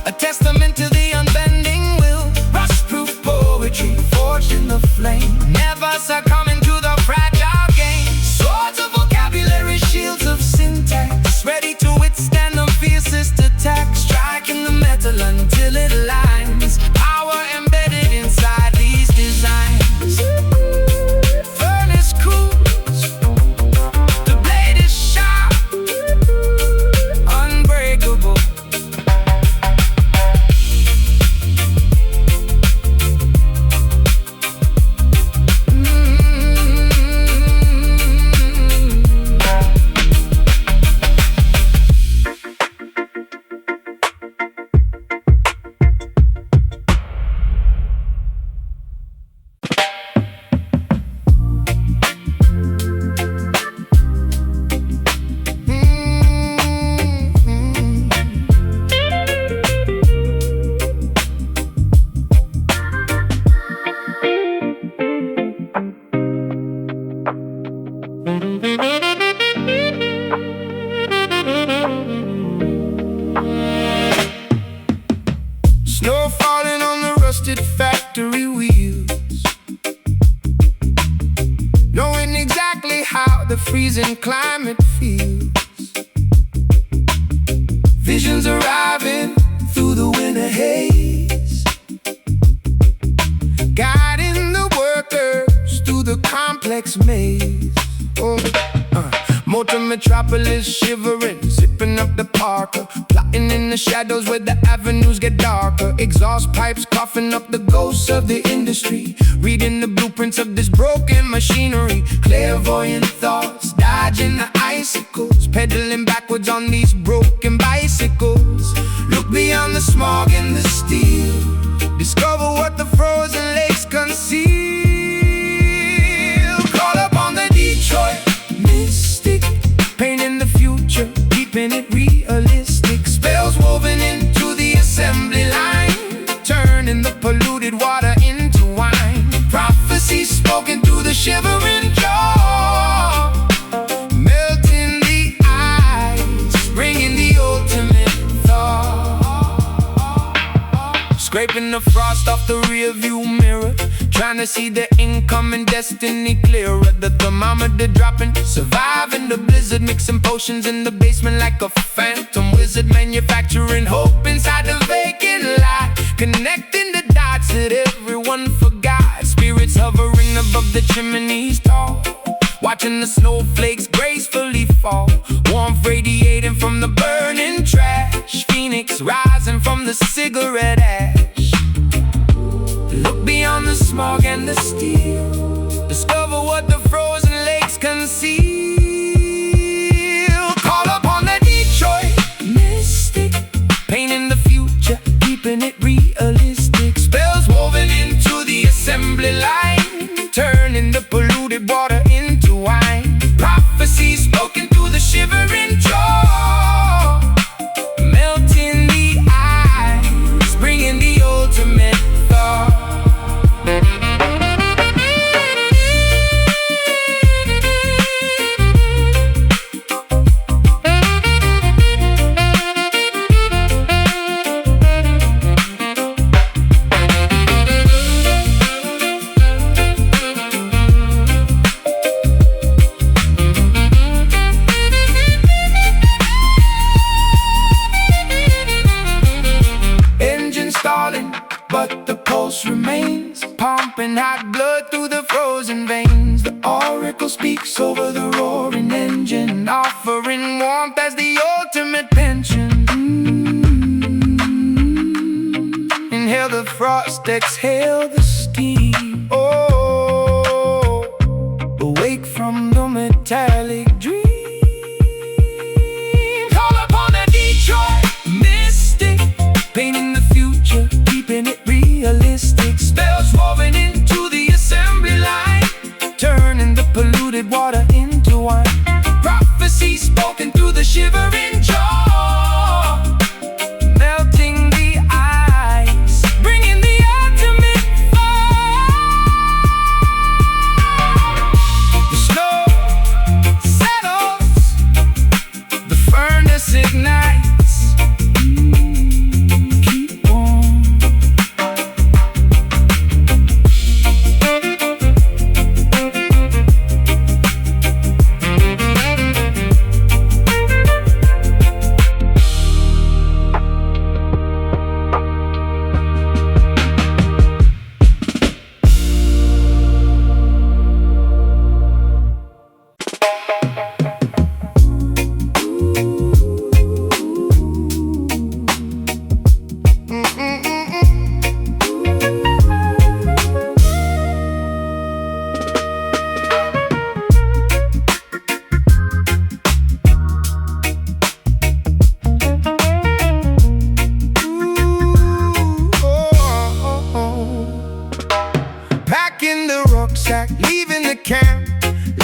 a testament to the unbending will. Rust-proof poetry forged in the flame, never succumbing to the fragile game. Swords of vocabulary, shields of syntax, ready to withstand the fiercest attack. Striking the metal until it aligns, power embedded inside these designs. Furnace cools, the blade is sharp, unbreakable. Snow falling on the rusted factory wheels, knowing exactly how the freezing climate feels. Visions arriving through the winter haze, guiding the workers through the complex maze. Motor metropolis shivering, zipping up the Parker, plotting in the shadows where the avenues get darker. Exhaust pipes coughing up the ghosts of the industry, reading the blueprints of this broken machinery. Clairvoyant thoughts, dodging the icicles, pedaling backwards on these broken bicycles. Look beyond the smog and the steel, discover what the frozen lakes conceal. Call upon the Detroit mystic, painting the future, keeping it realistic. Spells woven into the assembly line, turning the polluted water into wine. Prophecies spoken through the shivering jaw, melting the ice, bringing the ultimate thaw. Scraping the frost off the rearview mirror, trying to see the incoming destiny clearer. The thermometer dropping, surviving the blizzard, mixing potions in the basement like a phantom wizard. Manufacturing hope inside the vacant lot, connecting the dots that everyone forgot. Spirits hovering above the chimneys tall, watching the snowflakes gracefully fall. Warmth radiating from the burning trash, phoenix rising from the cigarette ash. Look beyond the smog and the steel, discover what the frozen lakes conceal. Call upon the Detroit mystic, painting the future, keeping it realistic. Spells woven into the assembly line, turning the polluted water into wine. Prophecies spoken through the shivering jaw, melting the ice, bringing the ultimate thaw. But the pulse remains, pumping hot blood through the frozen veins. The oracle speaks over the roaring engine, offering warmth as the ultimate pension. Inhale the frost, exhale the steam. Oh, awake from the metallic dream. Call upon a Detroit mystic, the shivering jaw, melting the ice, bringing the ultimate fall. The snow settles, the furnace ignites. Keep on. Packing the rucksack, leaving the camp,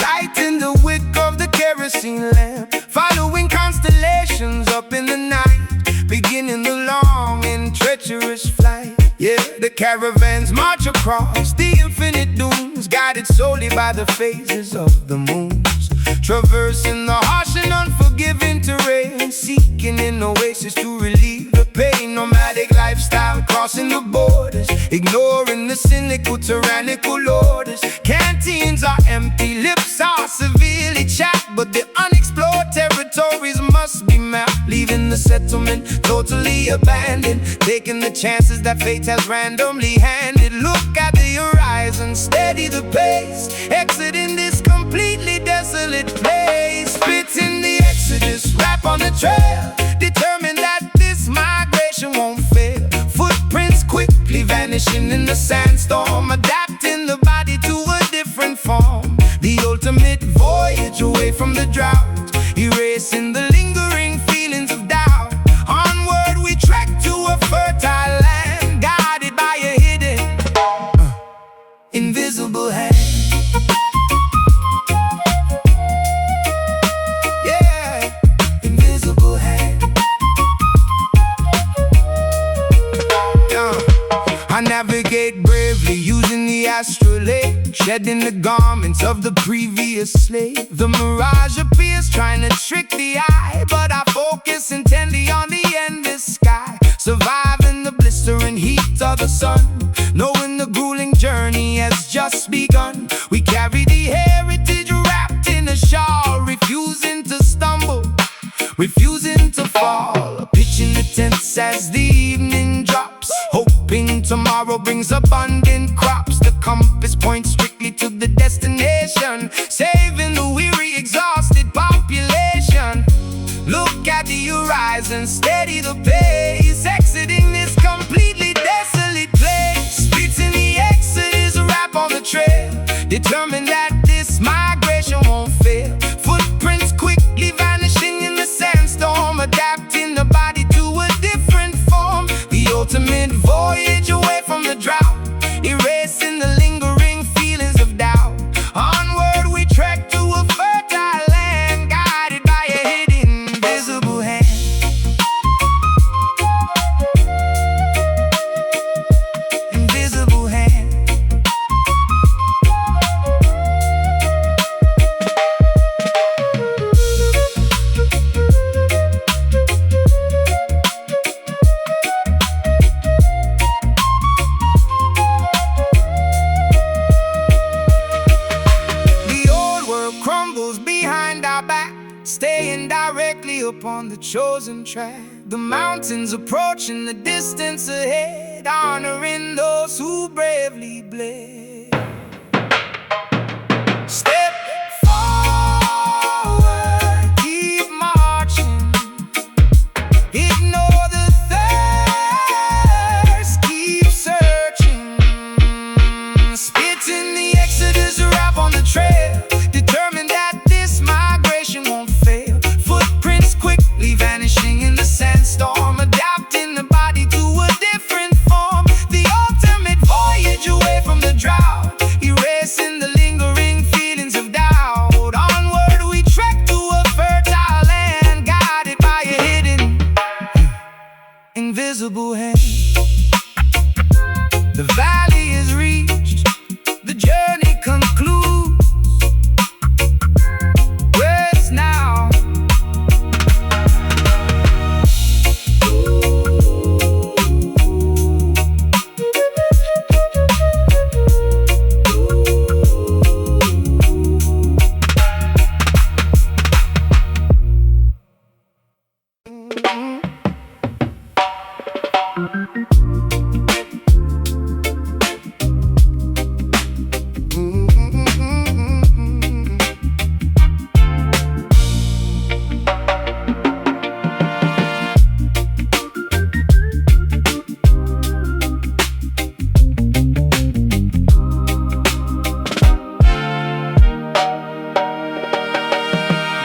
lighting the wick of the kerosene lamp, following constellations up in the night, beginning the long and treacherous flight. Yeah, the caravans march across the infinite dunes, guided solely by the phases of the moons, traversing the harsh and unforgiving terrain, seeking an oasis to relieve the pain. Nomadic lifestyle crossing the borders, ignoring the cynical, tyrannical orders. Canteens are empty, lips are severely chapped, but the unexplored territories must be mapped. Leaving the settlement totally abandoned, taking the chances that fate has randomly handed. Look at the horizon, steady the pace, exiting this completely desolate place. Spitting the exodus, rap on the trail, determined that this migration won't fail. Footprints quickly vanishing in the sandstorm, adapting the body to a different form. The ultimate voyage away from the drought, erasing the lingering feelings of doubt. Onward we trek to a fertile land, guided by a hidden, invisible hand. Yeah, invisible hand. I navigate bravely using the astrolabe, shedding the garments of the previous slave. The mirage appears trying to trick the eye, but I focus intently on the endless sky, surviving the blistering heat of the sun, knowing the grueling journey has just begun. We carry the heritage wrapped in a shawl, refusing to stumble, refusing to fall. Pitching the tents as the evening drops, hoping tomorrow brings abundant crops. The compass points strictly to the destination, saving the weary, exhausted population. Look at the horizon, steady the pace, exiting this completely desolate place. Spitting the exodus, a rap on the trail, determined that this migration won't fail. Footprints quickly vanishing in the sandstorm, adapting the body to a different form. The ultimate voyage away from the drought, erasing the lingering feelings of doubt. Onward we trek to a fertile land, guided by a hidden, invisible hand. Invisible hand. Staying directly upon the chosen track. The mountains approaching, the distance ahead, honoring those who bravely bled. Step forward, keep marching, ignore the thirst, keep searching. Spitting the exodus, rap on the trail, determined that this migration won't fail. Footprints quickly vanishing in the sandstorm, adapting the body to a different form. The ultimate voyage away from the drought, erasing the lingering feelings invisible hand. The valley is reached, the journey concludes. Rest now.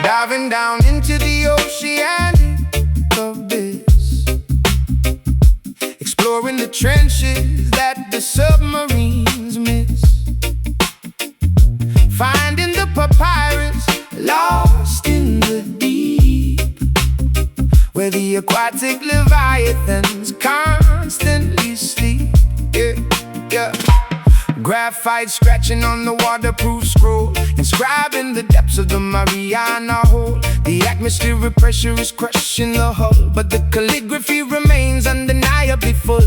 Diving down into the oceanic abyss, exploring the trenches that the submarines miss, finding the papyrus lost in the deep, where the aquatic leviathans constantly sleep. Yeah, yeah. Graphite scratching on the waterproof scroll, inscribing the depths of the Mariana Hole. The atmospheric pressure is crushing the hull, but the calligraphy remains undeniably full.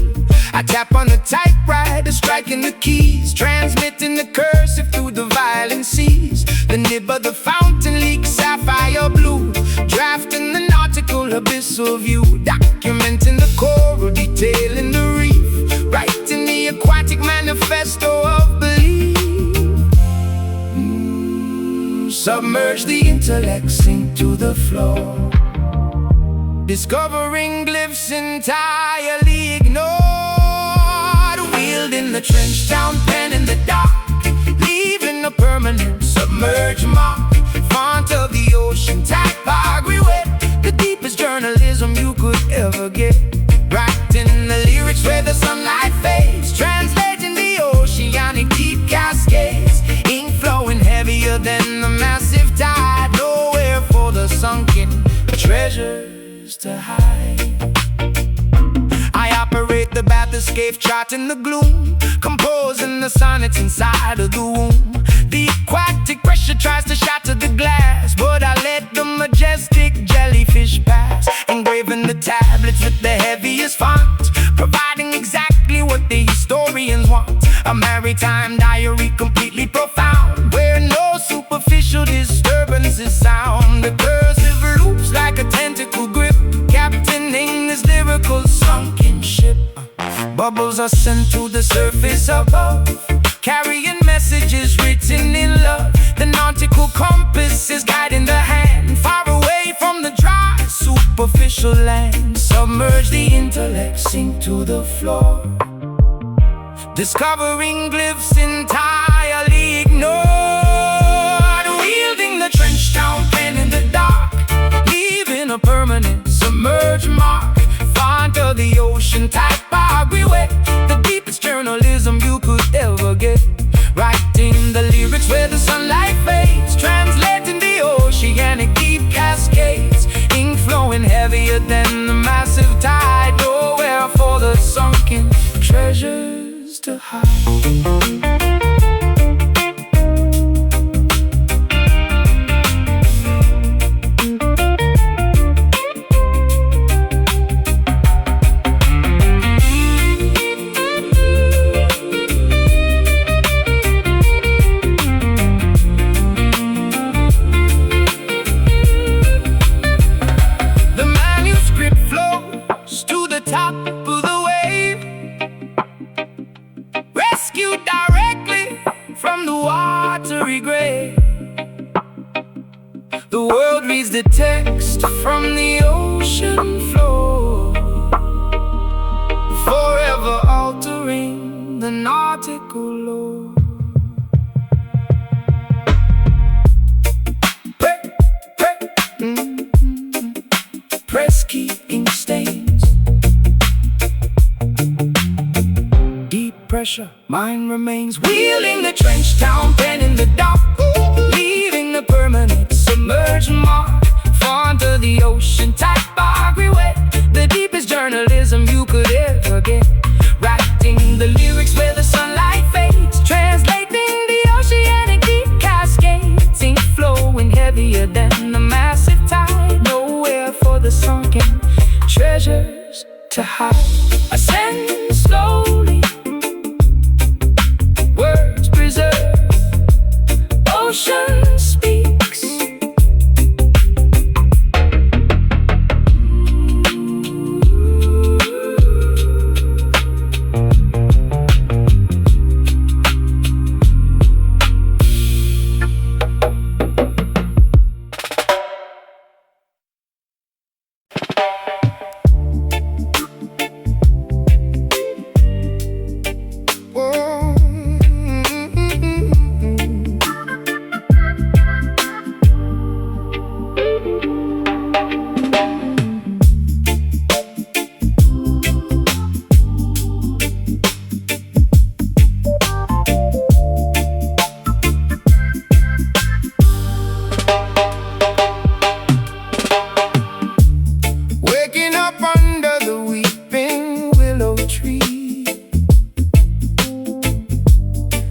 I tap on the typewriter, striking the keys, transmitting the cursive through the violent seas. The nib of the fountain leaks sapphire blue, drafting the nautical abyssal view, documenting the coral, detailing the reef, writing the aquatic manifesto of belief. Submerge the intellect, sink to the floor, discovering glyphs entirely ignored. Wielding the trench town pen in the dark, leaving a permanent submerged mark. Font of the ocean, typography wet, the deepest journalism you could ever get. Writing the lyrics where the sunlight fades, translating the oceanic deep cascades. Ink flowing heavier than the massive tide, nowhere for the sunken treasures to hide. I operate the bathyscaphe, charting the gloom, composing the sonnets inside of the womb. The aquatic pressure tries to shatter the glass, but I let the majestic jellyfish pass. Engraving the tablets with the heaviest font, providing exactly what the historians want. A maritime diary completely profound, where no superficial disturbances sound. The cursive loops like a tentacle grip, captaining this lyrical sunken ship. Bubbles are sent to the surface above, carrying messages written in love. The nautical compass is guiding the hand, far away from the dry, superficial land. Submerge the intellect, sink to the floor, discovering glyphs entirely ignored. Wielding the trench town pen in the dark, leaving a permanent submerged mark. Font of the ocean, typography wet, the deepest journalism you could ever get. Writing the lyrics where the sunlight fades, translating the oceanic deep cascades. Ink flowing heavier than the massive tide, nowhere for the sunken treasures to hide. The world reads the text from the ocean floor, forever altering the nautical lore. Press key, ink stains, deep pressure, mine remains. Wheeling the trench town pen in the dark, leaving a permanent submerged mark. Font of the ocean, typography wet, the deepest journalism you could high, ascend slowly. Words preserve, ocean speaks.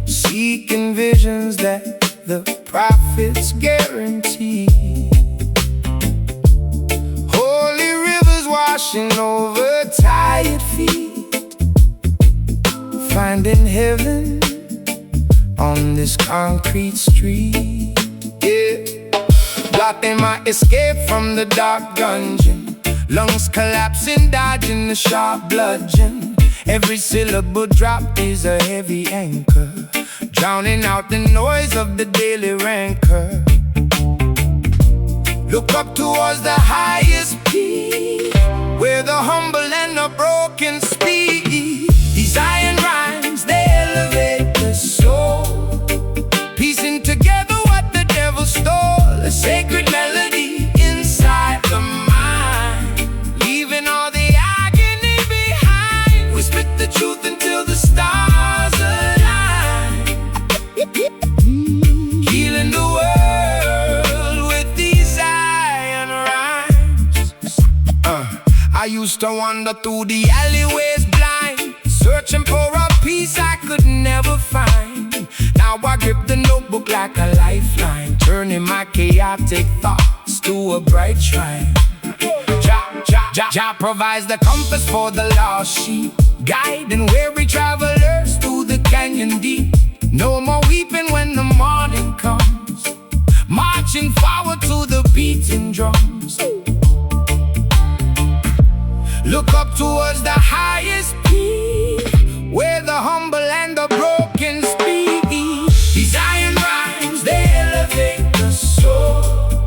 Seeking visions that the prophets guarantee. Holy rivers washing over tired feet, finding heaven on this concrete street. Yeah, blocking my escape from the dark dungeon. Lungs collapsing, dodging the sharp bludgeon. Every syllable drop is a heavy anchor, drowning out the noise of the daily rancor. Look up towards the highest peak, where the humble and the broken speak. These iron rhymes, they elevate the soul, piecing together what the devil stole. A sacred melody inside the mind, leaving all the agony behind. We spit the truth until the stars align, healing the world with these iron rhymes. I used to wander through the alleyways blind, searching for a peace I could never find. Now I grip the notebook like a lifeline, turning my chaotic thoughts to a bright shrine. Jah provides the compass for the lost sheep, guiding weary travelers through the canyon deep. No more weeping when the morning comes, marching forward to the beating drums. Look up towards the highest peak, where the humble and the broken speak. These iron rhymes, they elevate the soul,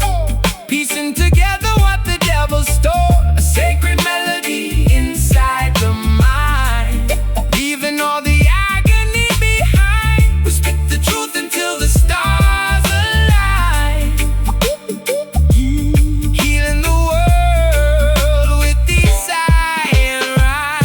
piecing together what the devil stole. A sacred melody inside the mind, leaving all the agony behind. We spit the truth until the stars align, healing the world with these iron rhymes.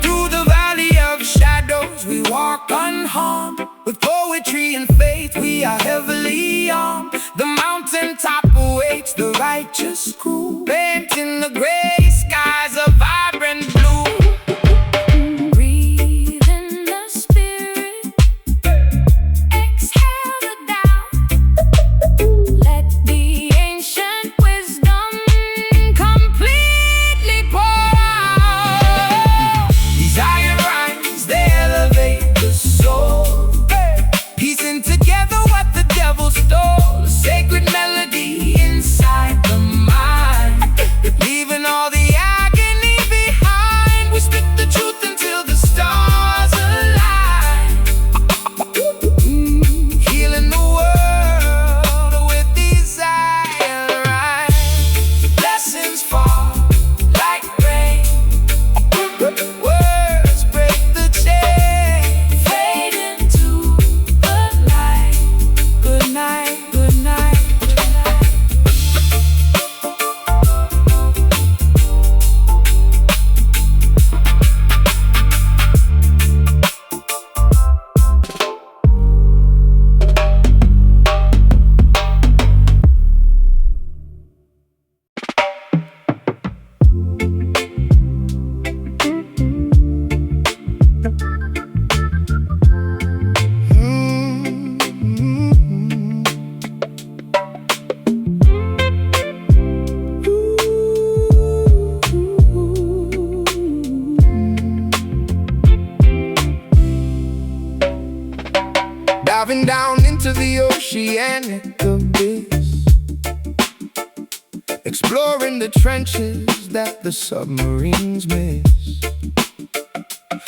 Through the valley of shadows we walk unharmed, with poetry and faith we are heavily armed. The mountaintop awaits the righteous crew, painting the gray skies a vibrant blue. Breathe in the spirit, exhale the doubt. Let the ancient wisdom completely pour out. These iron rhymes, they elevate the soul, piecing together what the devil stole. A sacred melody inside the mind, Diving down into the oceanic abyss, exploring the trenches that the submarines miss,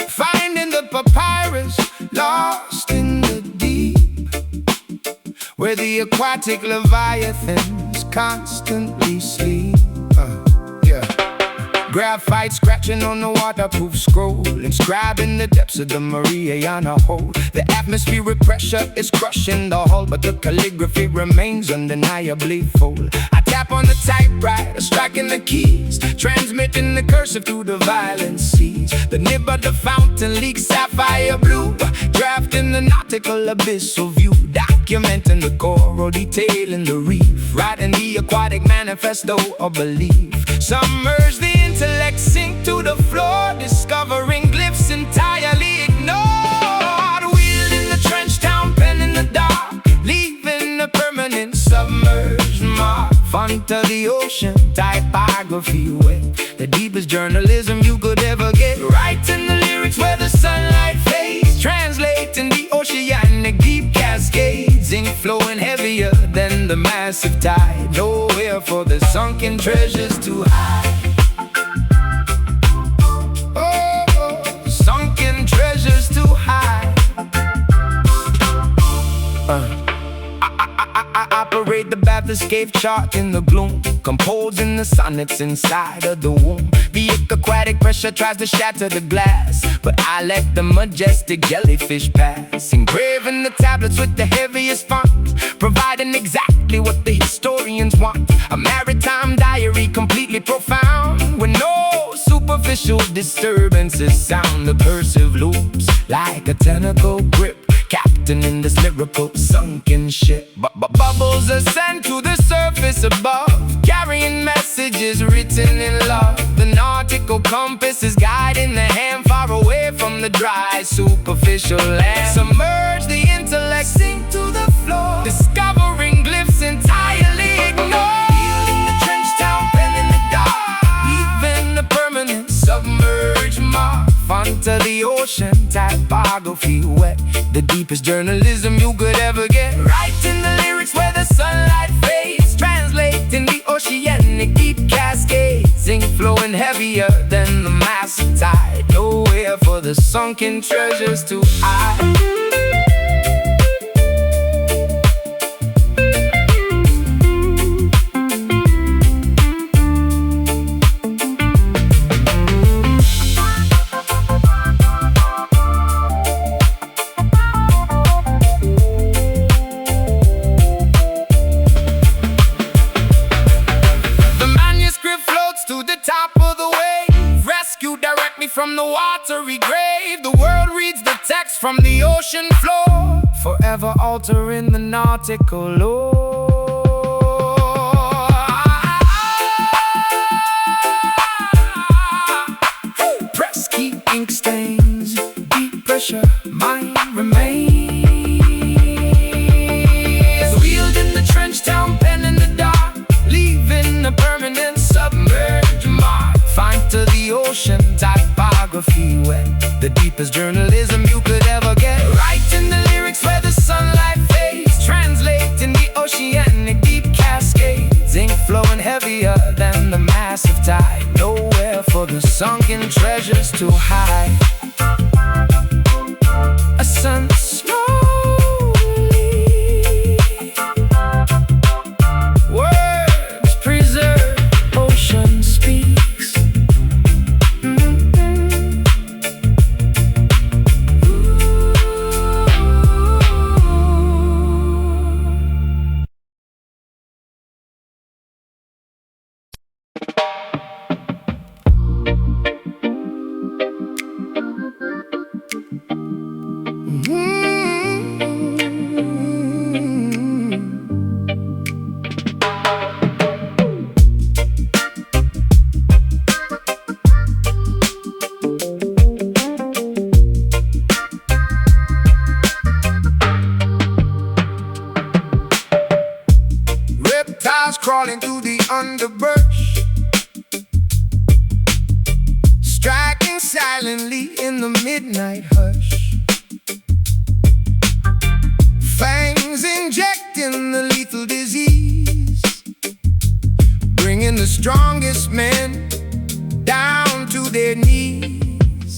finding the papyrus lost in the deep, where the aquatic leviathans constantly sleep. Graphite scratching on the waterproof scroll, inscribing the depths of the Mariana hole. The atmospheric pressure is crushing the hull, but the calligraphy remains undeniably full. I tap on the typewriter, striking the keys, transmitting the cursive through the violent seas. The nib of the fountain leaks sapphire blue, drafting the nautical abyssal view, documenting the coral, detailing the reef, writing the aquatic manifesto of belief. Submerge the intellect, sink to the floor, discovering glyphs entirely ignored. Wielding the trench town pen in the dark, leaving a permanent submerged mark. Font of the ocean, typography wet, the deepest journalism you could ever get. Writing the lyrics where the sunlight fades, translating the oceanic deep cascades. Ink flowing heavier than the massive tide, nowhere for the sunken treasures to hide. Oh, sunken treasures to hide. I operate the Baptist cave chart in the gloom, composing the sonnets inside of the womb. The aquatic pressure tries to shatter the glass, but I let the majestic jellyfish pass. Engraving the tablets with the heaviest font, providing exactly what the historians want. A maritime diary completely profound, with no superficial disturbances sound. The cursive loops like a tentacle grip, captain in this lyrical sunken ship. Bubbles ascend to the surface above, carrying messages written in love. The nautical compass is guiding the hand far away from the dry superficial land. Submerge the intellect, sink to the floor, discovering glyphs entirely ignored. Wielding the trench town pen in the dark, leaving a permanent submerged mark. Font of the ocean, typography wet, the deepest journalism you could ever get. Writing the lyrics where the sunlight fades, translating the oceanic deep cascades. Ink flowing heavier than the massive tide, nowhere for the sunken treasures to hide. From the watery grave, the world reads the text from the ocean floor, forever altering the nautical lore. Press key, ink stains, deep pressure, mine remains. Wielding the trench town pen in the dark, leaving a permanent submerged mark. Find to the ocean, typography wet, the deepest journalism you could ever get. Writing the lyrics where the sunlight fades, translating the oceanic deep cascades. Ink flowing heavier than the massive tide, nowhere for the sunken treasures to hide. A sun slowly, words preserve, ocean speaks. Crawling through the underbrush, striking silently in the midnight hush. fangs injecting the lethal disease, bringing the strongest men down to their knees.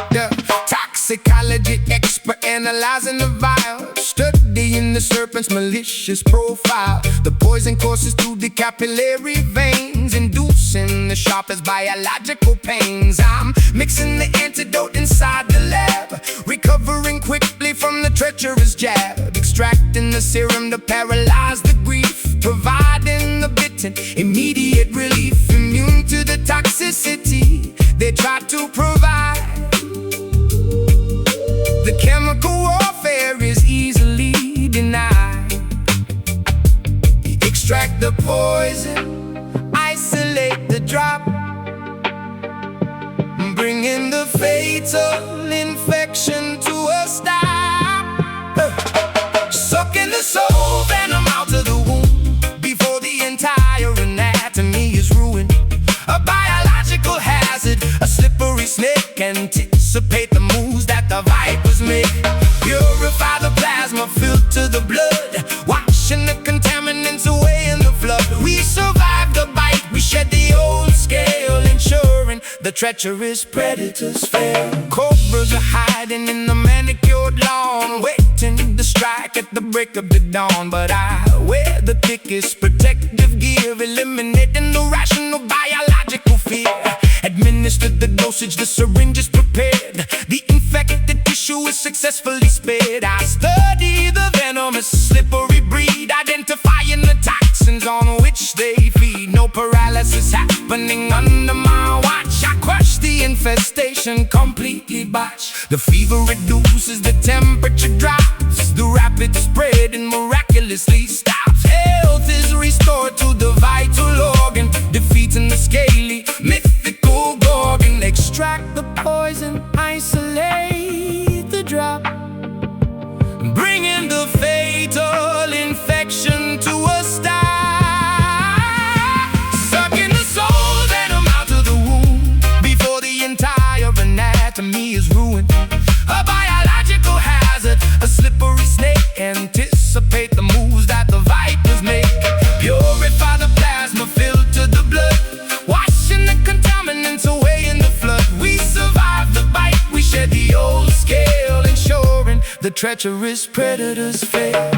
The toxicology expert analyzing the vial, studying the serpent's malicious profile. The poison courses through the capillary veins, inducing the sharpest biological pains. I'm mixing the antidote inside the lab, recovering quickly from the treacherous jab, extracting the serum to paralyze the grief, providing the bitten immediate relief, immune to the toxicity they try to provide. The chemical warfare is easily denied. Extract the poison, isolate the drop, bringing the fatal infection to a stop. Sucking the soul venom out of the womb before the entire anatomy is ruined. A biological hazard, a slippery snake. Anticipate the moves that the vipers make. Purify the plasma, filter the blood, washing the contaminants away in the flood. We survive the bite, we shed the old scale, ensuring the treacherous predators fail. Cobras are hiding in the manicured lawn, waiting to strike at the break of the dawn. But I wear the thickest protective gear, eliminating the rational biological fear. Administered the dosage, the syringe is prepared, the infected tissue is successfully spared. I study the venomous slippery breed, identifying the toxins on which they feed. No paralysis happening under my watch. I crush the infestation, completely botch. The fever reduces, the temperature drops, the rapid spread and miraculously stops. Health is restored to the vital organ, defeating the scaly, mythical gorgon. Extract the poison, isolate the drop, bringing the fatal infection to a stop. Sucking the soul venom out of the womb before the entire anatomy is ruined. A biological hazard, a slippery snake. Anticipate the moves that the vipers make. Purify the plasma, filter the blood, washing the contaminants away in the flood. We survive the bite, we shed the old scale, ensuring the treacherous predators fail.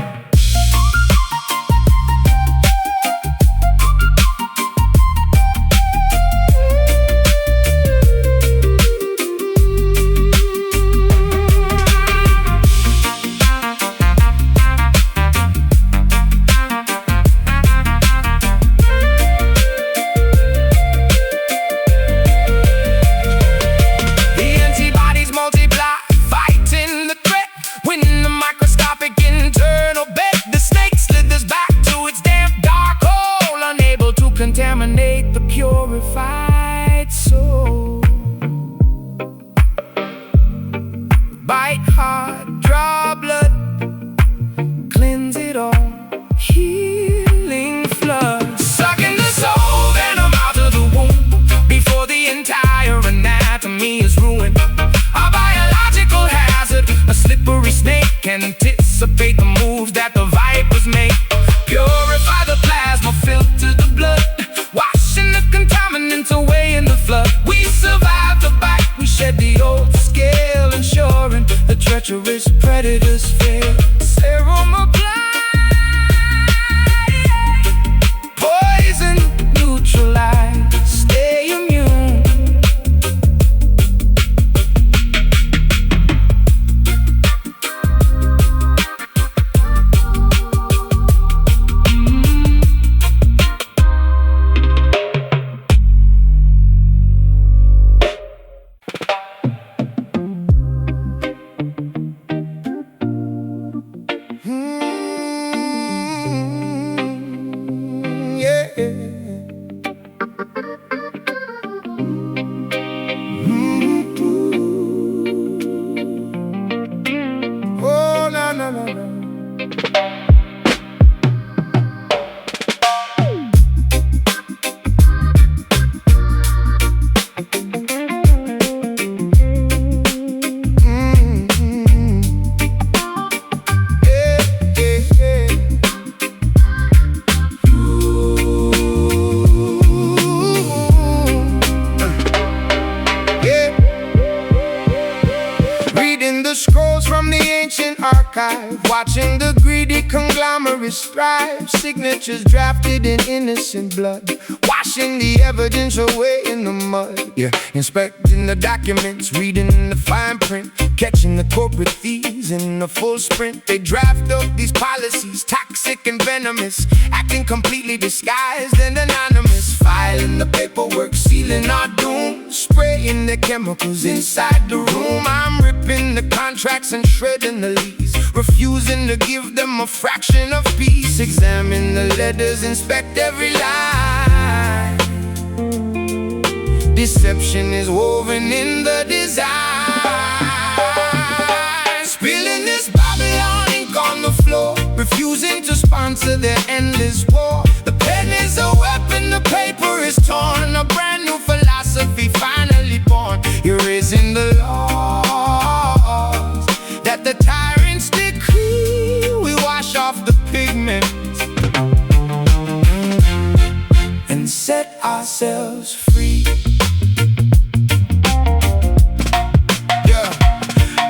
Contaminate the purified soul. Bite hard, draw blood, cleanse it all, healing flood. Sucking the soul venom out of the womb before the entire anatomy is ruined. A biological hazard, a slippery snake. Anticipate the moves that the vipers make. Purify the plasma, filter the blood, washing the contaminants away in the flood. We survive the bite, we shed the old scale, ensuring the treacherous predators fail. Serum applied, poison neutralized, stay immune. scrolls from the ancient archive, watching the greedy conglomerates thrive. Signatures drafted in innocent blood, washing the evidence away in the mud. Yeah, inspecting the documents, reading the fine print, catching the corporate thieves in the full sprint. They draft up these policies, toxic and venomous, acting completely disguised and anonymous. Filing the paperwork, sealing our doom, spraying the chemicals inside the room. I'm ripping the contracts and shredding the lease, refusing to give them a fraction of peace. Examine the letters, inspect every line. Deception is woven in the design. Spilling this Babylon ink on the floor, refusing to sponsor their endless war. The pen is a weapon, the paper is torn, a brand new philosophy finally born. Erasing the laws that the tyrants decree. We wash off the pigment and set ourselves free.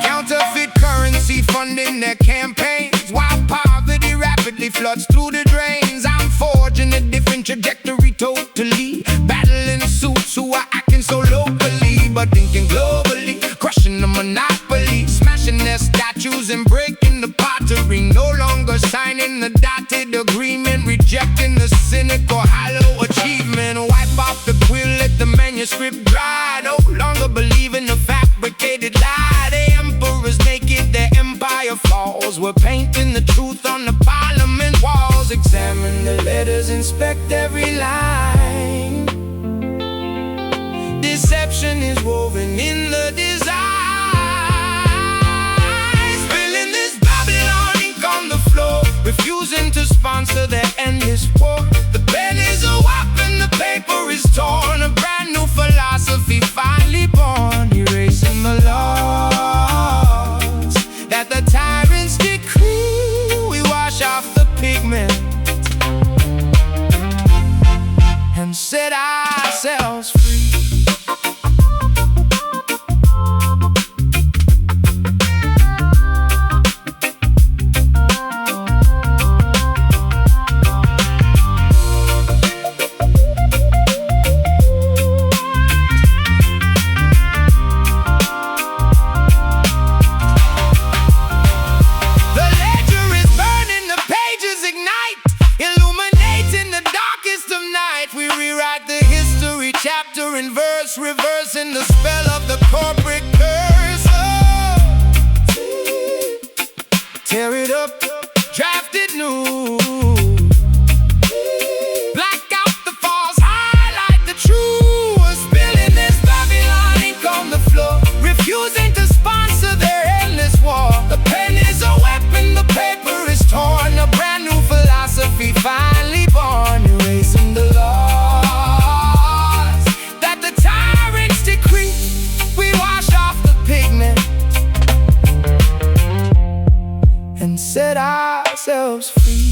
Counterfeit currency funding their campaigns, while poverty rapidly floods through the drains. I'm forging a different trajectory totally, battling suits who are acting so locally but thinking globally, crushing the monopoly, smashing their statues and breaking the pottery. No longer signing the dotted agreement, rejecting the cynical hollow achievement. Wipe off the quill, let the manuscript dry. No longer believe in the fabricated lie. The emperor's naked, their empire falls. We're painting the truth on the parliament walls. Examine the letters, inspect every line. Deception is woven in the design. Spilling this Babylon ink on the floor, refusing to sponsor their endless war. The pen is a weapon, the paper is torn, a brand new philosophy finally born. Erasing the laws that the tyrants decree. We wash off the pigment and set ourselves free. Chapter and verse, reversing the spell of the corporate curse. Oh, tear it up, draft it new. Black out the false, highlight the true. Spilling this Babylon ink on the floor, refusing to sponsor their endless war. The pen is a weapon, the paper is torn, a brand new philosophy finally born. Erasing the law and set ourselves free.